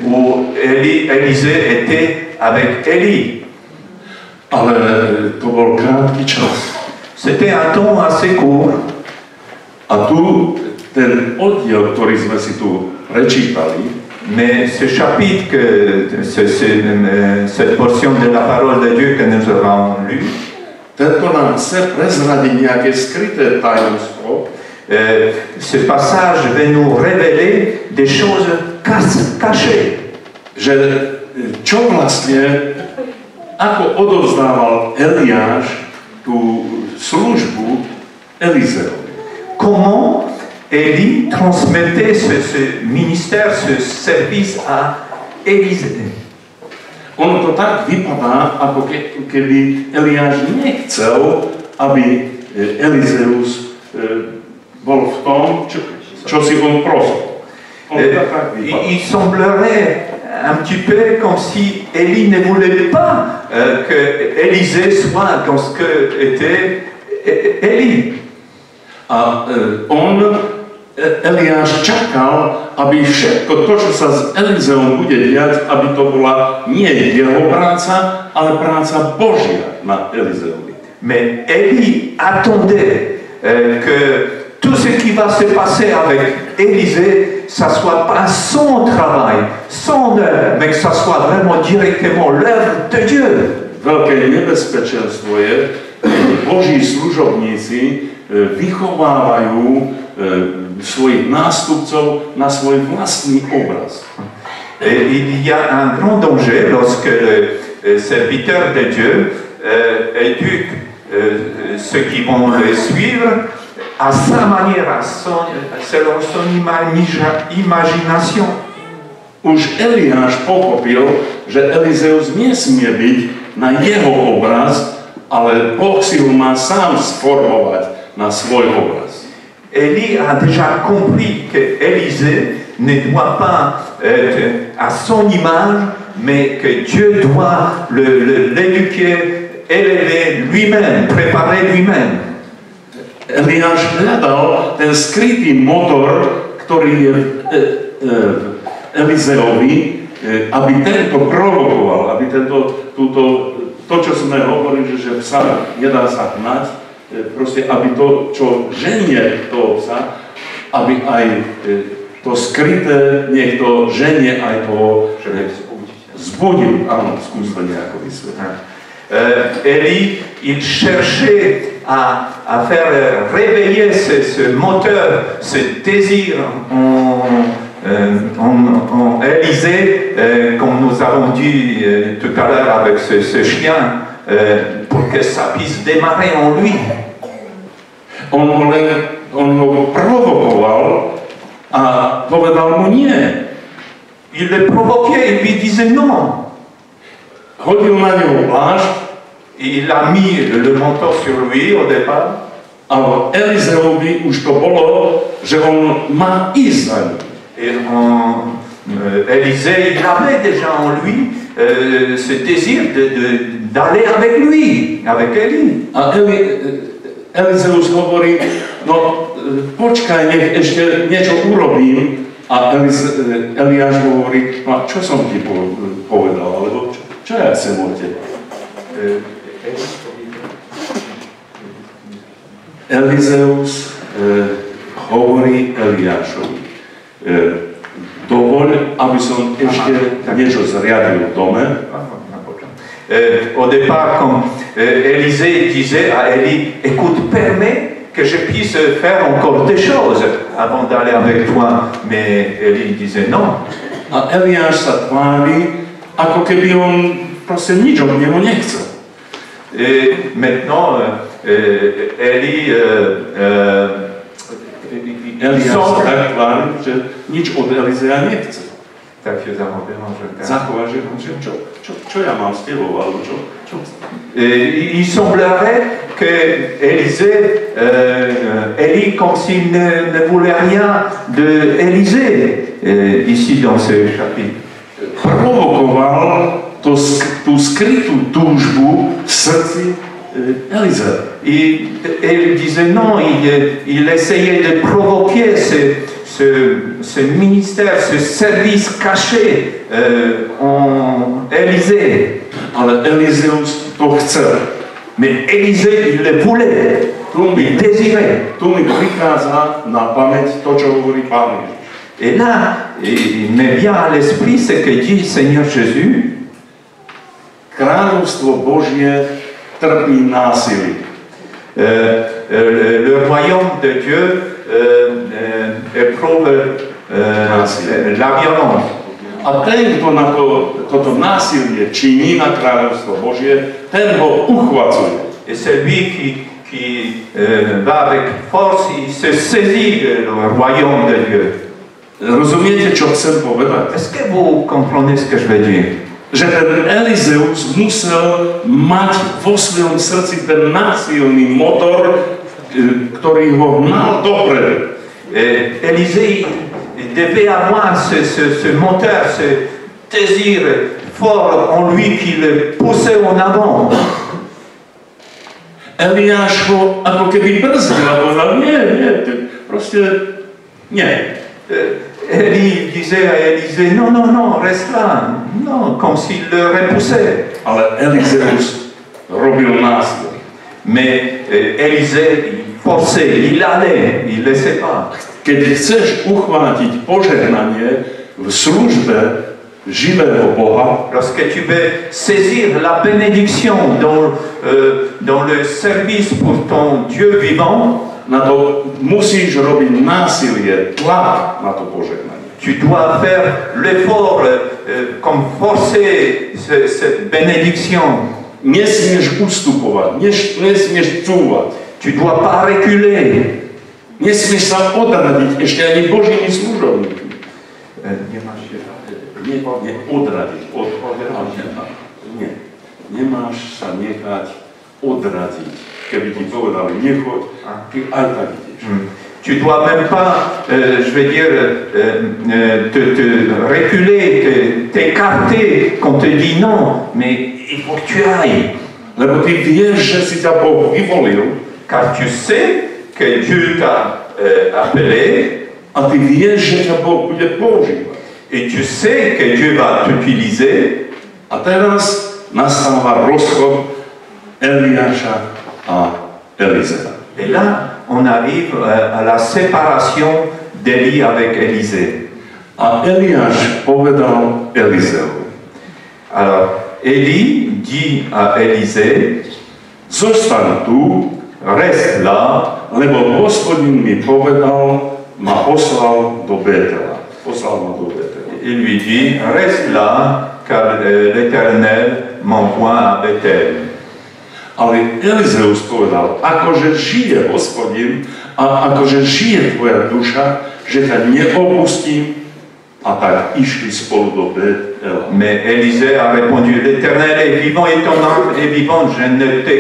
où Élisée était avec Élie.
Ale to bol krátky čas.
C'était un temps assez court.
A tu ten oddiel, ktorý sme si tu prečítali,
mais ce chapitre, cette portion de la parole de Dieu que nous avons lu,
tento nám chce prezradiť nejaké skryté tajomstvo.
Ce passage va nous révéler des choses cachées.
že čo vlastne, ako odovzdával Eliáš tú službu Elizeovi.
Comment Élie transmettait ce ministère, ce service à Élisée.
Ono to tak vypadá, ako keby Eliáš nechcel, aby Elizeus bol v tom, čo si on prosil.
Il semblerait un petit peu comme si Élie ne voulait pas que Élisée soit dans ce que était Élie.
A Eliáš čakal, aby všetko to, čo sa s Elizeom bude diať, aby to bola nie jeho práca, ale práca Božia na Elizeovi.
Mais Élie attendait que tout ce qui va se passer avec Élisée, ça soit pas son travail, son œuvre, mais que ça soit vraiment directement l'œuvre de Dieu.
Veľké nebezpečenstvo je, keď Boží služobníci vychovávajú svojich nástupcov na svoj vlastný obraz.
Et il y a un grand danger lorsque le serviteur de Dieu éduque ceux qui vont le suivre à sa manière, selon son imagination.
Už Eliáš pochopil, že Elizeus nesmie byť na jeho obraz, ale Boh si ho má sám sformovať na svoj obraz.
Élie a déjà compris que Élisée ne doit pas être à son image, mais que Dieu doit l'éduquer, élever lui-même, préparer lui-même.
Eliáš hľadal ten skrytý motor, ktorý je Elizeovi, aby tento provokoval, aby to, čo sme hovorili, že psa nedá sa hnať, proste, aby to, čo ženie toho psa, aby aj to skryté niekto ženie aj toho zbudil. Áno, skús to nejako vysvetliť.
Élie, il cherchait à faire réveiller ce moteur, ce désir en Élisée, comme nous avons dit tout à l'heure avec ce chien, pour que ça puisse démarrer en lui.
On ho provokoval a povedal mu nie.
Il le provoquait, il lui disait non.
Hodil na neho plášť.
Il a mis le manteau sur lui au départ.
Ale Elizeovi už to bolo, že on má ísť za ním.
Et Élisée, il avait déjà en lui ce désir d'aller avec lui, avec Élie.
A Elizeus hovorí, no počkaj, nech ešte niečo urobím. A Eliáš hovorí, no čo som ti povedal, alebo čo ja chcem od teba? Elizeus hovorí Eliášovi, dovoľ, aby som ešte niečo zriadil v dome.
Au départ, quand Élisée disait à Élie, écoute, permets que je puisse faire encore des choses avant d'aller avec toi. Mais Élie disait non.
A Eliáš sa tvári, ako keby on proste nič od neho nechcel.
Et maintenant, Élie
Eliáš sa tak tvári, že nič od Elizea nechce. Zachová, že čo ja mám s tebou, alebo čo?
Il semblerait que Élie, comme s'il ne voulait rien de Élisée, ici dans ce chapitre.
Provokoval tú skrytú túžbu v srdci Elizea.
Il disait non, il essayait de provoquer ce ministère, ce service caché en Élisée.
Ale Elizeus to chcel.
Mais Élisée, il le voulait, il désirait.
Tu mi prichádza na pamäť to, čo hovorí Pán Ježiš.
Et là, il me vient à l'esprit ce que dit Seigneur Jésus.
Kráľovstvo Božie trpí násilí.
Le royaume de Dieu éprouve la violence.
A ten, kto na toto násilie činí na kráľovstvo Božie, ten ho uchvacuje.
Et celui qui va avec force, il se saisit le royaume de Dieu.
Rozumiete, čo chcem povedať?
Est-ce que vous comprenez ce que je veux dire?
Že ten Elizeus musel mať vo svojom srdci ten násilný motor, ktorý ho hnal dopredu.
Élisée, il devait avoir ce moteur, ce désir fort en lui qui le poussait en avant.
Eliáš ho ako keby brzdil a povedal, nie, proste nie.
Élie disait à Élisée, non, reste là. Non, comme s'il le repoussait.
Ale Elizeus robil násilie.
Mais Élisée, il forçait, il allait, il ne laissait pas.
Keď chceš uchvátiť požehnanie v službe živého Boha,
lorsque tu veux saisir la bénédiction dans le service pour ton Dieu vivant,
na to musíš robiť násilie, tlak na to požehnanie.
Tu dois faire l'effort comme forcer cette bénédiction.
Nesmieš ustupovať, nesmieš cúvať.
Tu dois pas reculer.
Nesmieš sa odradiť ešte ani Božími služobníkmi. Odradiť. Nie. Nemáš sa nechať odradiť. Keby ti povedali, nechoď, ty aj tak ideš.
Tu dois même pas, je vais dire, te reculer, t'écarter quand on te dit non, mais il faut que tu ailles.
Lebo ty vieš, že si ťa Boh vyvolil.
Car tu sais que Dieu t'a appelé.
A ty vieš, že ťa Boh bude používať.
Et tu sais que Dieu va t'utiliser.
A teraz nastáva rozchod Eliáša a Elizea.
Et là, on arrive à la séparation d'Élie avec Élisée.
A Eliáš povedal Elizeu.
Alors, Élie dit à Élisée,
zostaň tu,
reste là,
lebo Hospodin mi povedal, ma poslal do Bétela.
Il lui dit, reste là, car l'Éternel m'envoie à Bétel.
Ale Elizeus povedal, akože žije Hospodin a akože žije tvoja duša, že ťa neopustím, a tak išli spolu do Bétela.
Mais Élisée a répondu, l'Éternel est vivant et ton âme est vivante, je ne te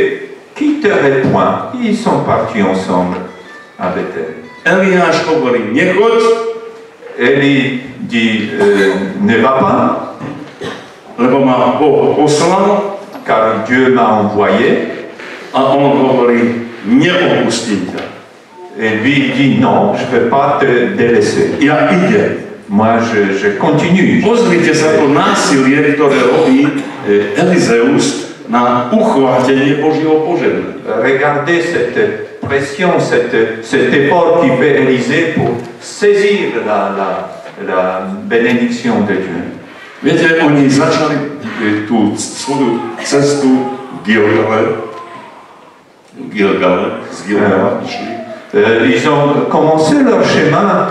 quitterai point. Ils sont partis ensemble à Bétel.
Eliáš hovorí, nechoď.
Élie dit, ne va pas,
lebo ma Boh poslal,
car Dieu m'a envoyé.
A on hovorí, neopustím ťa.
Et lui il dit, non, je ne vais pas te délaisser.
Ja idem.
Moi, je continue.
Pozrite sa to násilie, ktoré robí Elizeus na uchvátenie Božieho požehnania.
Regardez cette pression, cet effort qui fait Élisée pour saisir la bénédiction de Dieu.
Viete, oni začali tú svoju cestu z Gilgala išli.
Ils ont commencé leur chemin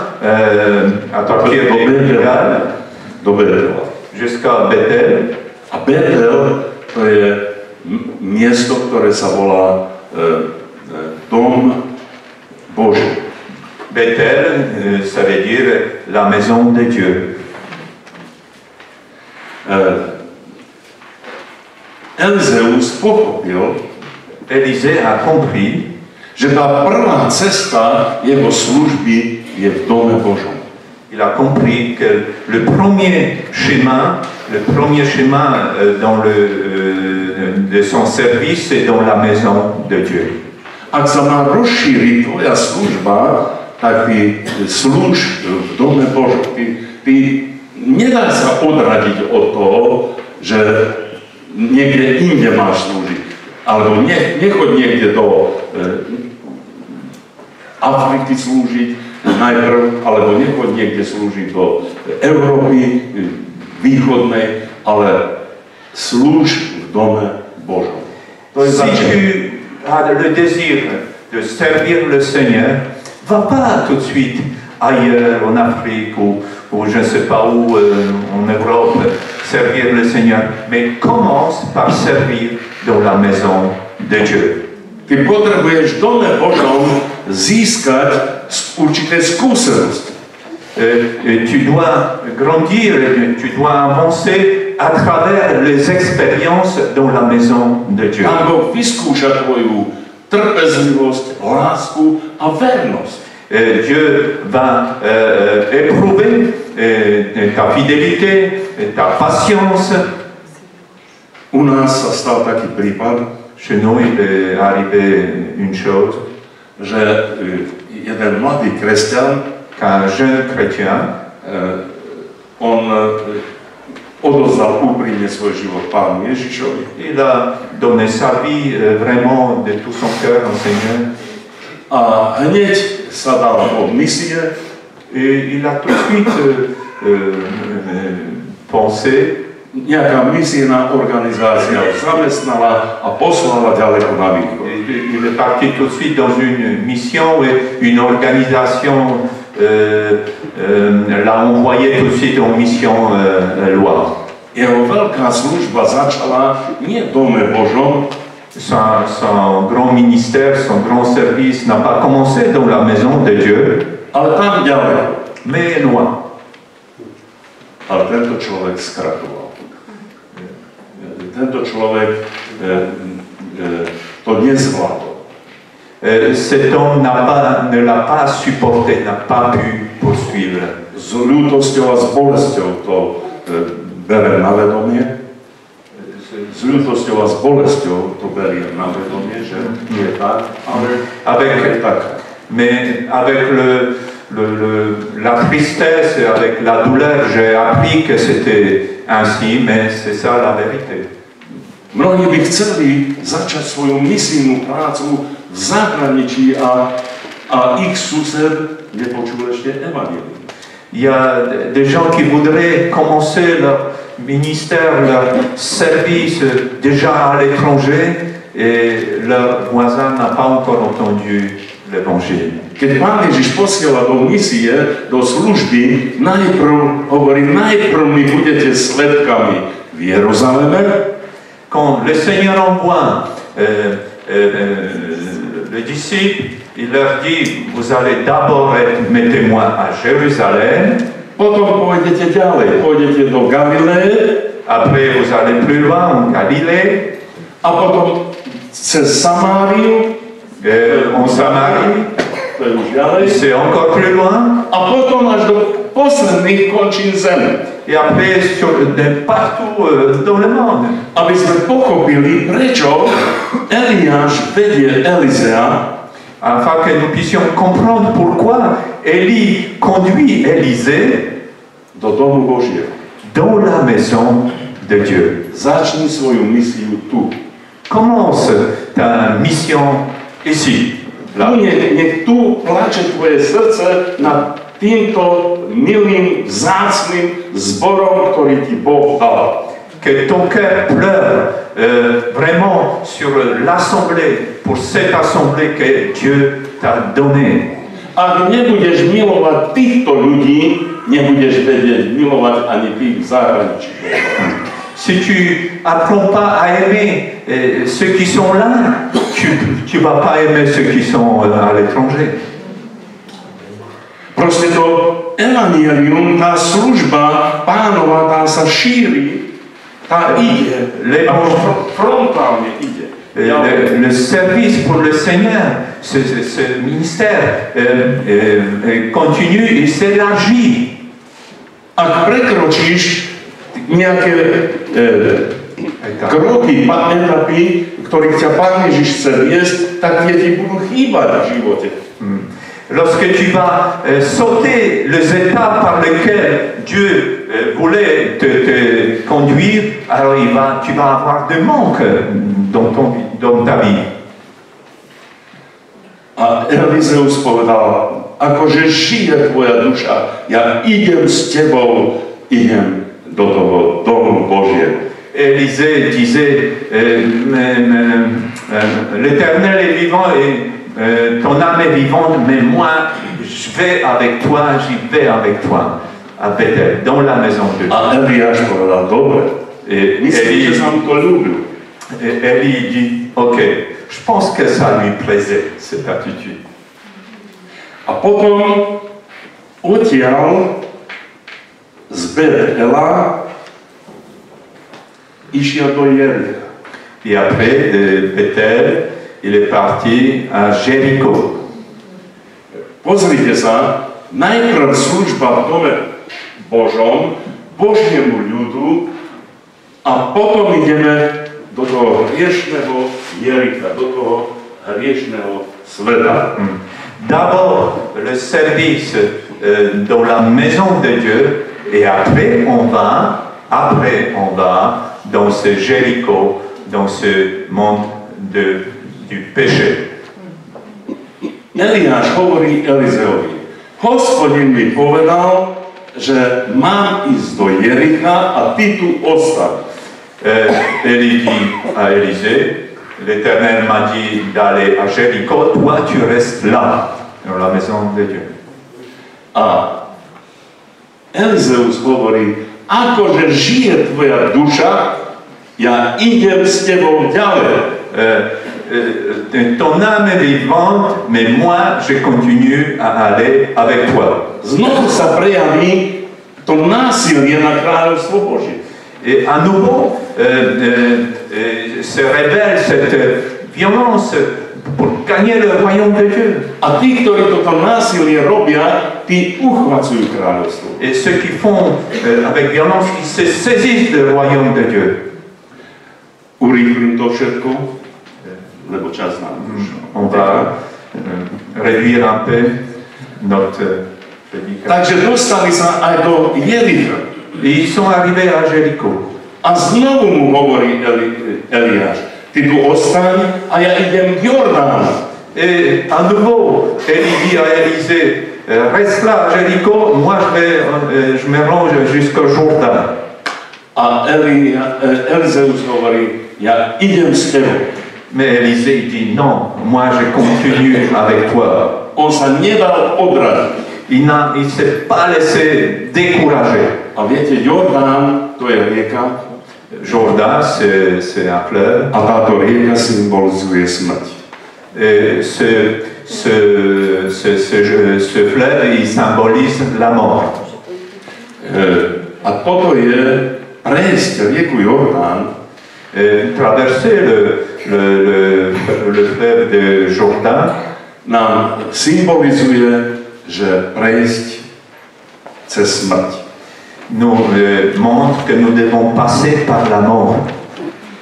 à partir de Gilgal jusqu'à Bétel.
A Bétel to je miesto, ktoré sa volá Dom Boží.
Bétel, ça veut dire la maison de Dieu.
Elizeus pochopil,
Élisée a compris,
že tá prvá cesta jeho služby je v dome Božom.
Il a compris que le premier chemin de son service, c'est dans la maison de Dieu.
Ak sa má rozšíriť tvoja služba, tak ty slúž v dome Božom. Ty nedá sa odradiť od toho, že niekde inde máš slúžiť. Alebo nechoď niekde do Afriky slúžiť najprv, alebo nechoď niekde slúžiť do Európy východnej, ale slúž v dome Božom.
Si tu as le désir de servir le Seigneur, va pas tout de suite ailleurs en Afrique ou ou je ne sais pas où en Europe, servir le Seigneur. Mais commence par servir dans la maison de Dieu.
Ty potrebuješ v dome Božom získať určité skúsenosti.
Tu dois grandir, tu dois avancer à travers les expériences dans la maison de Dieu.
Tam Boh vyskúša tvoju trpezlivosť, lásku a vernosť.
Dieu va éprouver ta fidélité, ta patience.
U nás sa stal taký prípad,
Chez nous, il est arrivé une chose,
že jeden mladý kresťan,
qu'un jeune chrétien,
on odozdal úprimne svoj život Pánu Ježišovi.
il a donné sa vie vraiment de tout son cœur au Seigneur.
A hneď sa dal od misie.
Et il a tout de suite pensé,
Nejaká misijná organizácia ho zamestnala a poslala ďaleko na východ.
il est parti tout de suite dans une mission et une organisation l'a envoyé tout de suite en mission Loire.
Jeho veľká služba začala nie v dome Božom,
Son grand ministère, son grand service n'a pas commencé dans la maison de Dieu,
ale tam ďalej.
mais loin.
Ale tento človek skrachoval. Tento človek to nezvládol.
Cet homme ne l'a pas supporté, n'a pas pu poursuivre.
S ľútosťou a s bolesťou to berem na vedomie. S ľútosťou a s bolesťou to beriem na vedomie, že nie je tak, ale je tak.
Mais avec la tristesse et avec la douleur, j'ai appris que c'était ainsi, mais c'est ça la vérité.
Mnohí by chceli začať svoju misijnú prácu v zahraničí a ich sused nepočul ešte evanjelium.
Il y a des gens qui voudraient commencer leur ministère, leur service déjà à l'étranger et leur voisin n'a pas encore entendu l'évangile.
Keď Pán Ježiš posiela do misie, do služby, najprv mi budete svedkami v Jeruzaleme.
Quand le Seigneur envoie les disciples, il leur dit, vous allez d'abord être mes témoins à Jérusalem,
Potom pôjdete ďalej, pôjdete do Galileje,
après vous allez plus loin en Galilée,
a potom cez Samáriu,
en Samarie,
to je už ďalej,
c'est encore plus loin,
a potom až do posledných končín zeme.
et après partout dans le monde.
Aby sme pochopili, prečo Eliáš vedie Elizea,
Afin que nous puissions comprendre pourquoi Élie conduit Élisée
do domu Božieho.
dans la maison de Dieu.
Začni svoju misiu tu.
Commence ta mission ici.
Nech tu plače tvoje srdce nad týmto milým, vzácnym zborom, ktorý ti Boh dal.
Que ton cœur pleure vraiment sur l'assemblée, pour cette assemblée que Dieu t'a donnée.
Ak nebudeš milovať týchto ľudí, nebudeš vedieť milovať ani tých v zahraničí.
Si tu apprends pas à aimer ceux qui sont là, tu vas pas aimer ceux qui sont à l'étranger.
Proste to evanjelium, tá služba Pánova, tá sa šíri, tá ide, frontálne ide.
Le service pour le Seigneur, ce ministère continue et s'élargit.
Ak prekročíš nejaké kroky, etapy, ktorých ťa Pán Ježiš chce viesť, tak tie ti budú chýbať v živote.
Lorsque tu vas sauter les étapes par lesquelles Dieu voulait te conduire, alors tu vas avoir des manques dans ta vie.
A Elizeus povedal, akože žije tvoja duša, ja idem s tebou, idem do toho domu Božieho.
Élisée disait, l'Éternel est vivant et ton âme est vivante, mais moi, je vais avec toi, j'y vais avec toi. à Bethel, dans la maison de Dieu.
A Eliáš povedal, dobre, myslím, že sa mu to ľúbil.
Et Élie dit, ok, je pense que ça lui plaisait, cette attitude.
A potom odtiaľ z Betela išiel do Jericha.
Et après, de Bethel, il est parti à Jéricho.
Pozrite sa, najprv služba v dome Božom, Božiemu ľudu a potom ideme do toho hriešného Jericha, do toho hriešného sveta.
D'abord, le service dans la maison de Dieu, et après on va dans ce Jéricho, dans ce monde du péché.
Eliáš hovorí Elizeovi, Hospodin mi povedal, že mám ísť do Jericha a ty tu ostaň.
Élie dit à Élisée, l'Éternel m'a dit d'aller à Jéricho, toi tu restes là, dans la maison de Dieu.
A Elizeus hovorí, akože žije tvoja duša, ja idem s tebou ďalej.
Ton âme est vivante, mais moi je continue à aller avec toi.
Znovu sa prejaví to násilie na kráľovstvo Božie.
Et à nouveau se révèle cette violence pour gagner le royaume de Dieu.
A tí, ktorí toto násilie robia, tí uchvacujú kráľovstvo.
Et ceux qui font avec violence, ils se saisissent du royaume de Dieu.
Urýchlim to všetko, lebo čas nám už.
On va réduire un peu notre prédication.
Takže dostali sa aj do Jericha.
Et ils sont arrivés à Jéricho.
A znovu mu hovorí Eliáš, ty tu ostaň a ja idem k Jordánu.
Et à nouveau, Élie dit à Élisée, reste là à Jéricho, moi je me range jusqu'au Jourdain.
A Elizeus hovorí, ja idem s tebou.
Mais Élisée dit non, moi je continue avec toi.
On sa nedal odradiť.
Il ne s'est pas laissé décourager.
A viete, Jordán, to je rieka.
Jourdain, c'est un fleuve.
A táto rieka symbolizuje smrť.
Ce fleuve, il symbolise la mort.
A toto je prejsť rieku Jordán.
Traverser le fleuve de Jourdain
nám symbolizuje, že prejsť cez smrť.
Nous montre que nous devons passer par la mort.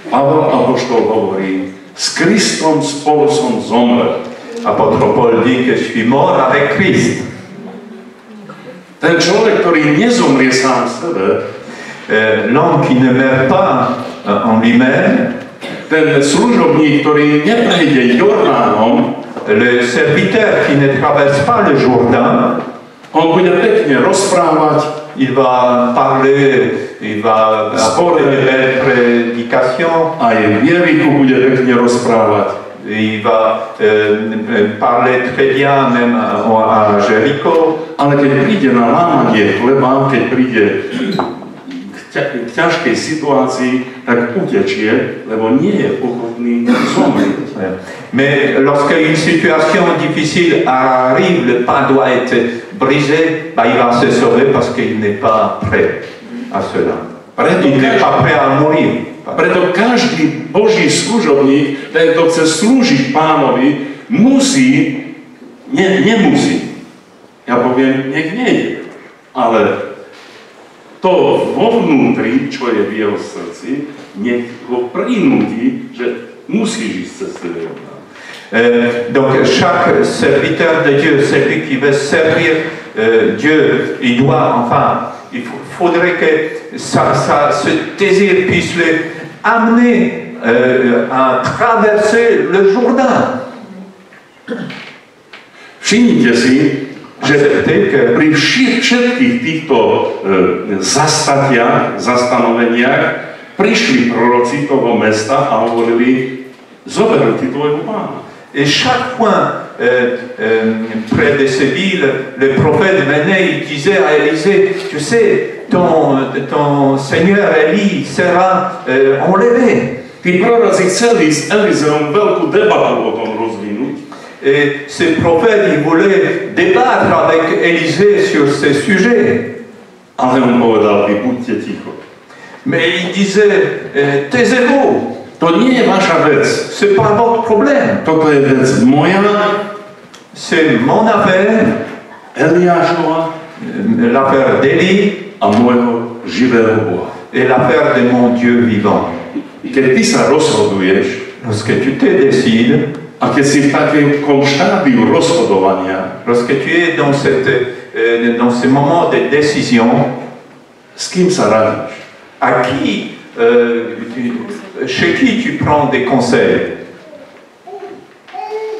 Pavel apoštol hovorí, s Kristom spolu som zomrel.
Apôtre Paul dit que je suis mort avec Christ.
Ten človek, ktorý nezomrie sám sebe,
l'homme qui ne meurt pas en lui-même,
ten služobník, ktorý neprejde Jordánom,
le serviteur qui ne traverse pas le Jourdain,
on bude pekne rozprávať,
il va parler, il va apporter de belles prédications,
aj v Jerichu bude pekne rozprávať.
il va parler très bien même à Jéricho.
Ale keď príde na lámanie chleba, keď príde k ťažkej situácii, tak utečie, lebo nie je ochotný zomrieť.
Mais lorsque une situation difficile arrive, le pain doit être brisé, bah, il va se sauver parce qu'il n'est pas prêt à cela. Il n'est pas prêt à mourir.
Preto každý Boží služobník, ten, kto chce slúžiť Pánovi, musí, nemusí. Ja poviem, nech nejde. Ale to vo vnútri, čo je v jeho srdci, nech ho prinúti, že musíš ísť cez ten Jordán.
Donc chaque serviteur de Dieu, celui qui veut servir Dieu, il doit, il faudrait que ce désir puisse le amener à traverser le Jourdain.
Všimnite si, že pri všetkých týchto zastanoveniach prišli proroci toho mesta a hovorili, zober ti tvojho pána.
Et chaque fois près de ces villes, le prophète venait, il disait à Élisée, tu sais, ton Seigneur Élie sera enlevé.
Tí proroci chceli s Elizeom veľkú debatu o tom rozvinúť.
Et ces prophètes, ils voulaient débattre avec Élisée sur ces sujets.
Ale on povedal, vy buďte ticho.
Mais il disait, taisez-vous,
To nie je vaša vec.
c'est pas votre problème.
Toto je vec moja,
C'est mon affaire,
Eliášova
l'affaire d'Élie
a môjho živého Boha.
et l'affaire de mon Dieu vivant.
Keď ty sa rozhoduješ,
Lorsque tu te décides,
a keď si v takom štádiu rozhodovania,
lorsque tu es dans ce moment de décision,
s kým sa radíš?
à qui, chez qui tu prends des conseils?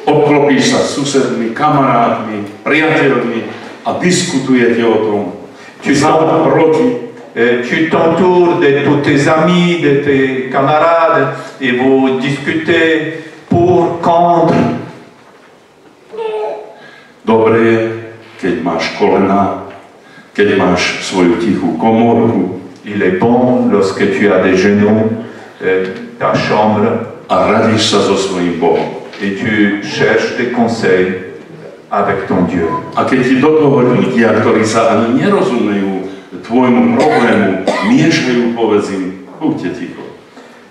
Obklopíš sa s susedmi, kamarátmi, priateľmi a diskutujete o tom, či za proti.
Tu t'entoures de tous tes amis, de tes camarades, et vous discutez pour, contre.
Dobre je, keď máš kolena, keď máš svoju tichú komórku
Il est bon lorsque tu as des genoux, ta chambre,
a radíš sa so svojím Bohom.
et tu cherches des conseils avec ton Dieu.
A keď ti do toho ľudia, ktorí sa ani nerozumejú tvojmu problému, miešajú, povedz im, buďte ticho.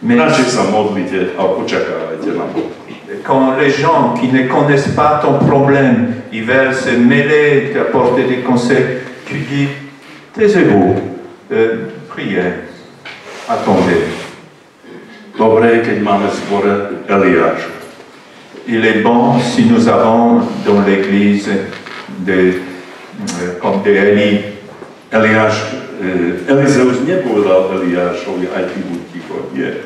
Radšej sa modlite a očakávajte na Boha.
Quand les gens qui ne connaissent pas ton problème, ils veulent se mêler, t'apporter des conseils, tu dis, taisez-vous, priez, attendez.
Dobre, keď máme v zbore Eliáša.
Il est bon si nous avons dans l'église comme des Élie.
Elizeus nepovedal Eliášovi, aj ty buď ticho. Nie.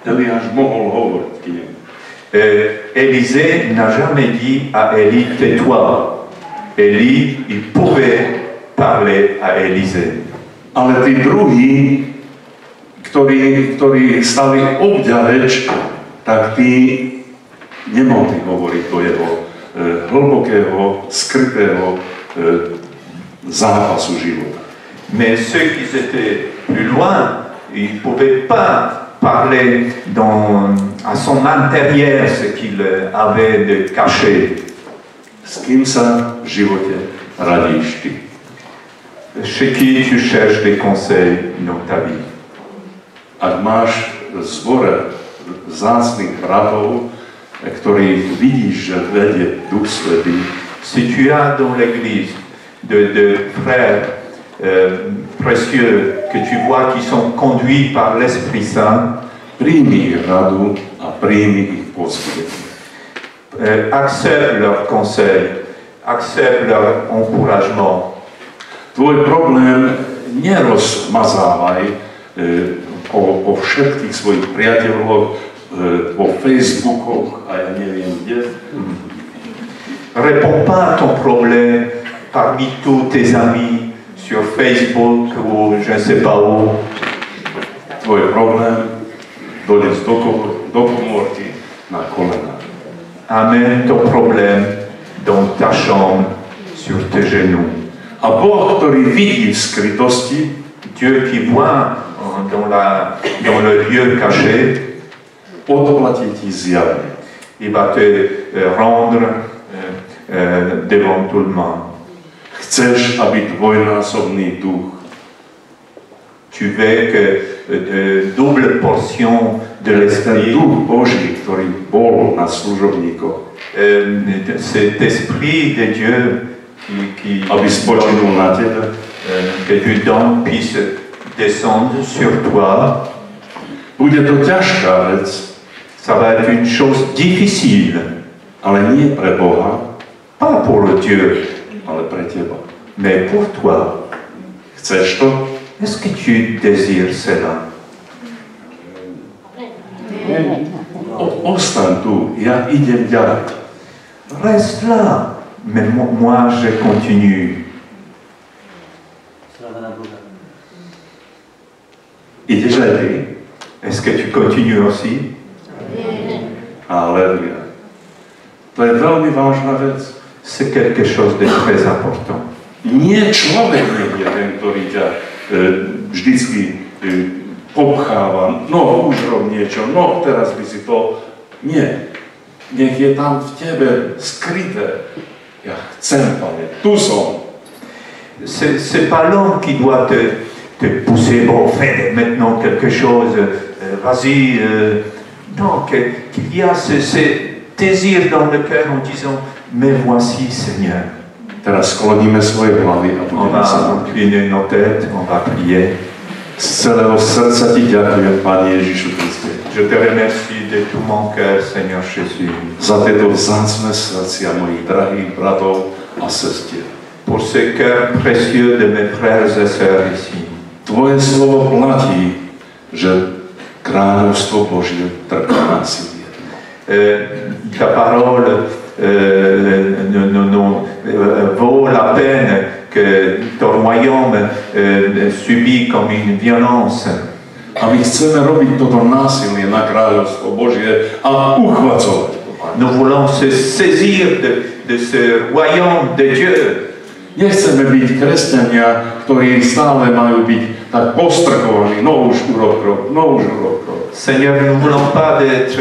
Eliáš mohol hovoriť k nemu.
Élisée n'a jamais dit à Élie, tais-toi. Élie, il pouvait parler à Élisée.
Ale tí druhí, ktorí stali obďaleč, tak tí nemohli hovoriť do jeho hlbokého, skrytého zápasu života.
Mais ceux qui étaient plus loin, ils ne pouvaient pas parler à son intérieur ce qu'il avait de caché.
S kým sa v živote radíš ty?
Chez qui tu cherches des conseils dans ta vie?
Ak máš v zbore vzácnych bratov, ktorých vidíš, že vedie Duch Svätý,
si tu as dans l'église de frères précieux que tu vois qui sont conduits par l'Esprit Saint,
príjmi ich radu a príjmi ich povzbudenie.
Accepte leurs conseils, accepte leur encouragement.
Tvoj problém nerozmazávaj po všetkých svojich priateľoch, po Facebookoch a ja neviem kde.
Réponds pas à ton problème parmi tous tes amis sur Facebook ou je ne sais pas où.
Tvoj problém dones do komórky na kolena.
Amène ton problème dans ta chambre, sur tes genoux.
A Boh, ktorý vidí v skrytosti,
Dieu qui voit dans le lieu caché,
odplatí ti zjavne.
il va te rendre devant tout le monde.
Chceš, aby dvojnásobný duch,
Tu veux que double portion de
ten
l'esprit,
duch Boží, ktorý bol na služobníkoch,
cet esprit de Dieu qui
aby spočinul na tebe,
que tu donnes puisse descendre sur toi.
bude to ťažká vec,
Ça va être une chose difficile,
ale nie pre Boha,
pas pour le Dieu,
ale pre teba.
mais pour toi.
Chceš to?
Est-ce que tu désires cela?
Ostaň tu, ja idem ďalej.
Reste là, mais moi je continue.
Ideš aj ty?
Est-ce que tu continues aussi?
Aleluja. To je veľmi vážna vec.
C'est quelque chose de très important.
Nie človek nie je ten, ktorý ťa vždycky popcháva, no už rob niečo, no teraz by si to... Nie. Nech je tam v tebe skryté. Ja chcem, Pane, tu som.
C'est pas l'homme qui doit te pousser, bon, fais maintenant quelque chose, vas-y. Non, qu'il y a ce désir dans le cœur en disant, mais voici, Seigneur.
Teraz skloníme svoje hlavy a
On
budeme sa
va incliner nos têtes, on va prier.
Z celého srdca ti ďakujem, Pane Ježišu Kriste.
Je te remercie de tout mon cœur, Seigneur Jésus.
Za tieto vzácne srdcia mojich drahých bratov a sestier.
Pour ce cœur précieux de mes frères et sœurs ici.
Tvoje slovo platí, že kráľovstvo Božie trpí násilie.
Ta parole vaut la peine que ton royaume subit comme une violence.
A my chceme robiť toto násilie na kráľovstvo Božie a uchvacovať.
Nous voulons se saisir de ce royaume de Dieu.
Nechceme byť kresťania, ktorí stále majú byť tak postrkovaní, no už urob krok, no už urob krok.
Seigneur, nous ne voulons pas être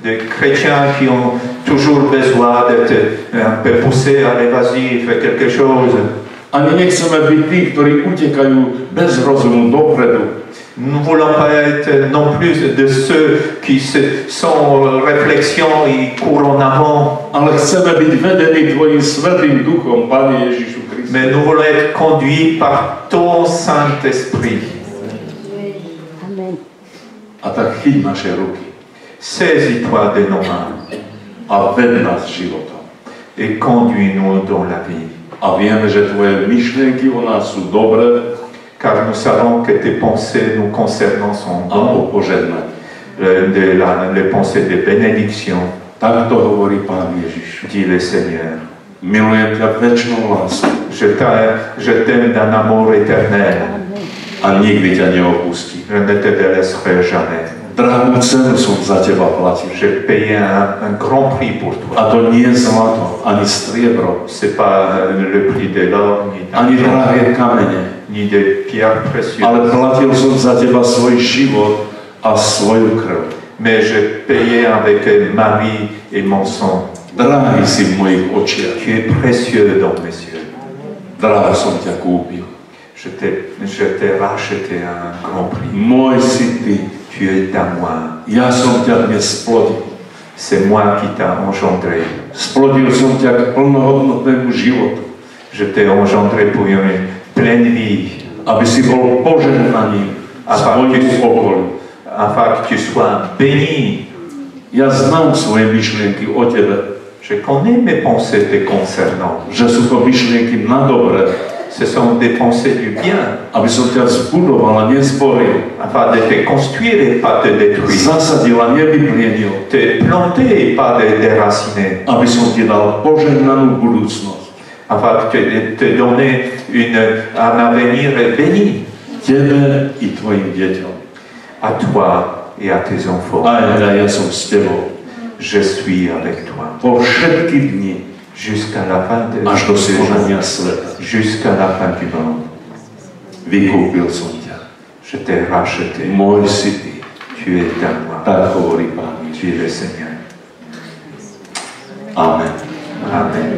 des chrétiens qui ont toujours besoin d'être un peu poussés, allez vas-y, fais quelque chose.
Ani nechceme byť tí, ktorí utekajú bez rozumu dopredu.
Nous ne voulons pas être non plus de ceux qui sont réflexion et courent en avant.
Ale chceme byť vedení Tvojim Svätým Duchom, Pane Ježišu Kriste.
Mais nous voulons être conduits par ton Saint-Esprit.
A tak chyť naše ruky
Saisis-toi de nos mains
a ved nás životom.
et conduis-nous dans la vie.
A vieme, že Tvoje myšlienky o nás sú dobré,
Car nous savons que tes pensées nous concernant sont
a o požehnaní.
les pensées de bénédiction,
Tak to hovorí Pán Ježiš.
dit le Seigneur.
Milujem ťa večnou lásku
Je t'aime d'un amour éternel.
a nikdy ťa neopustí.
Je ne te délaisserai jamais.
Drahú cenu som za teba platil.
J'ai payé un grand prix pour toi.
A to nie je zlato, ani striebro,
C'est pas le prix de l'or, ni
ani
d'argent,
drahé kamene,
ni des pierres précieuses.
ale platil som za teba svoj život a svoju krv.
Mais j'ai payé avec ma vie et mon sang.
Drahý si v mojich očiach.
Tu es précieux dans mes yeux.
Drahá som ťa kúpil.
Je t'ai racheté à un grand prix.
Môj si ty.
Tu es à moi.
Ja som ťa dnes splodil.
C'est moi qui t'ai engendré.
Splodil som ťa k plnohodnotnému životu,
Je t'ai engendré pour une pleine vie,
aby si bol požehnaním svojmu okoliu.
afin que tu sois béni.
Ja znám svoje myšlienky o tebe,
Je connais mes pensées te concernant.
že sú to myšlienky na dobre,
Ce sont des pensées du bien,
aby som ťa vzbudoval a nezboril,
afin de te construire et pas te détruire.
zasadil a nevyplienil,
Te planter et pas te déraciner.
aby som ti dal požehnanú budúcnosť.
Afin de te donner un avenir béni
Tebe i tvojim deťom.
à toi et à tes enfants.
A ja som s tebou
Je suis avec toi
po všetky dni
jusqu'à la fin de
až do skonania sveta.
jusqu'à la fin du monde.
Vykúpil som ťa.
Je t'ai racheté.
Môj si ty.
Tu es à moi.
Tak hovorí Pán Ježiš.
Tu es le Seigneur.
Amen.
Amen.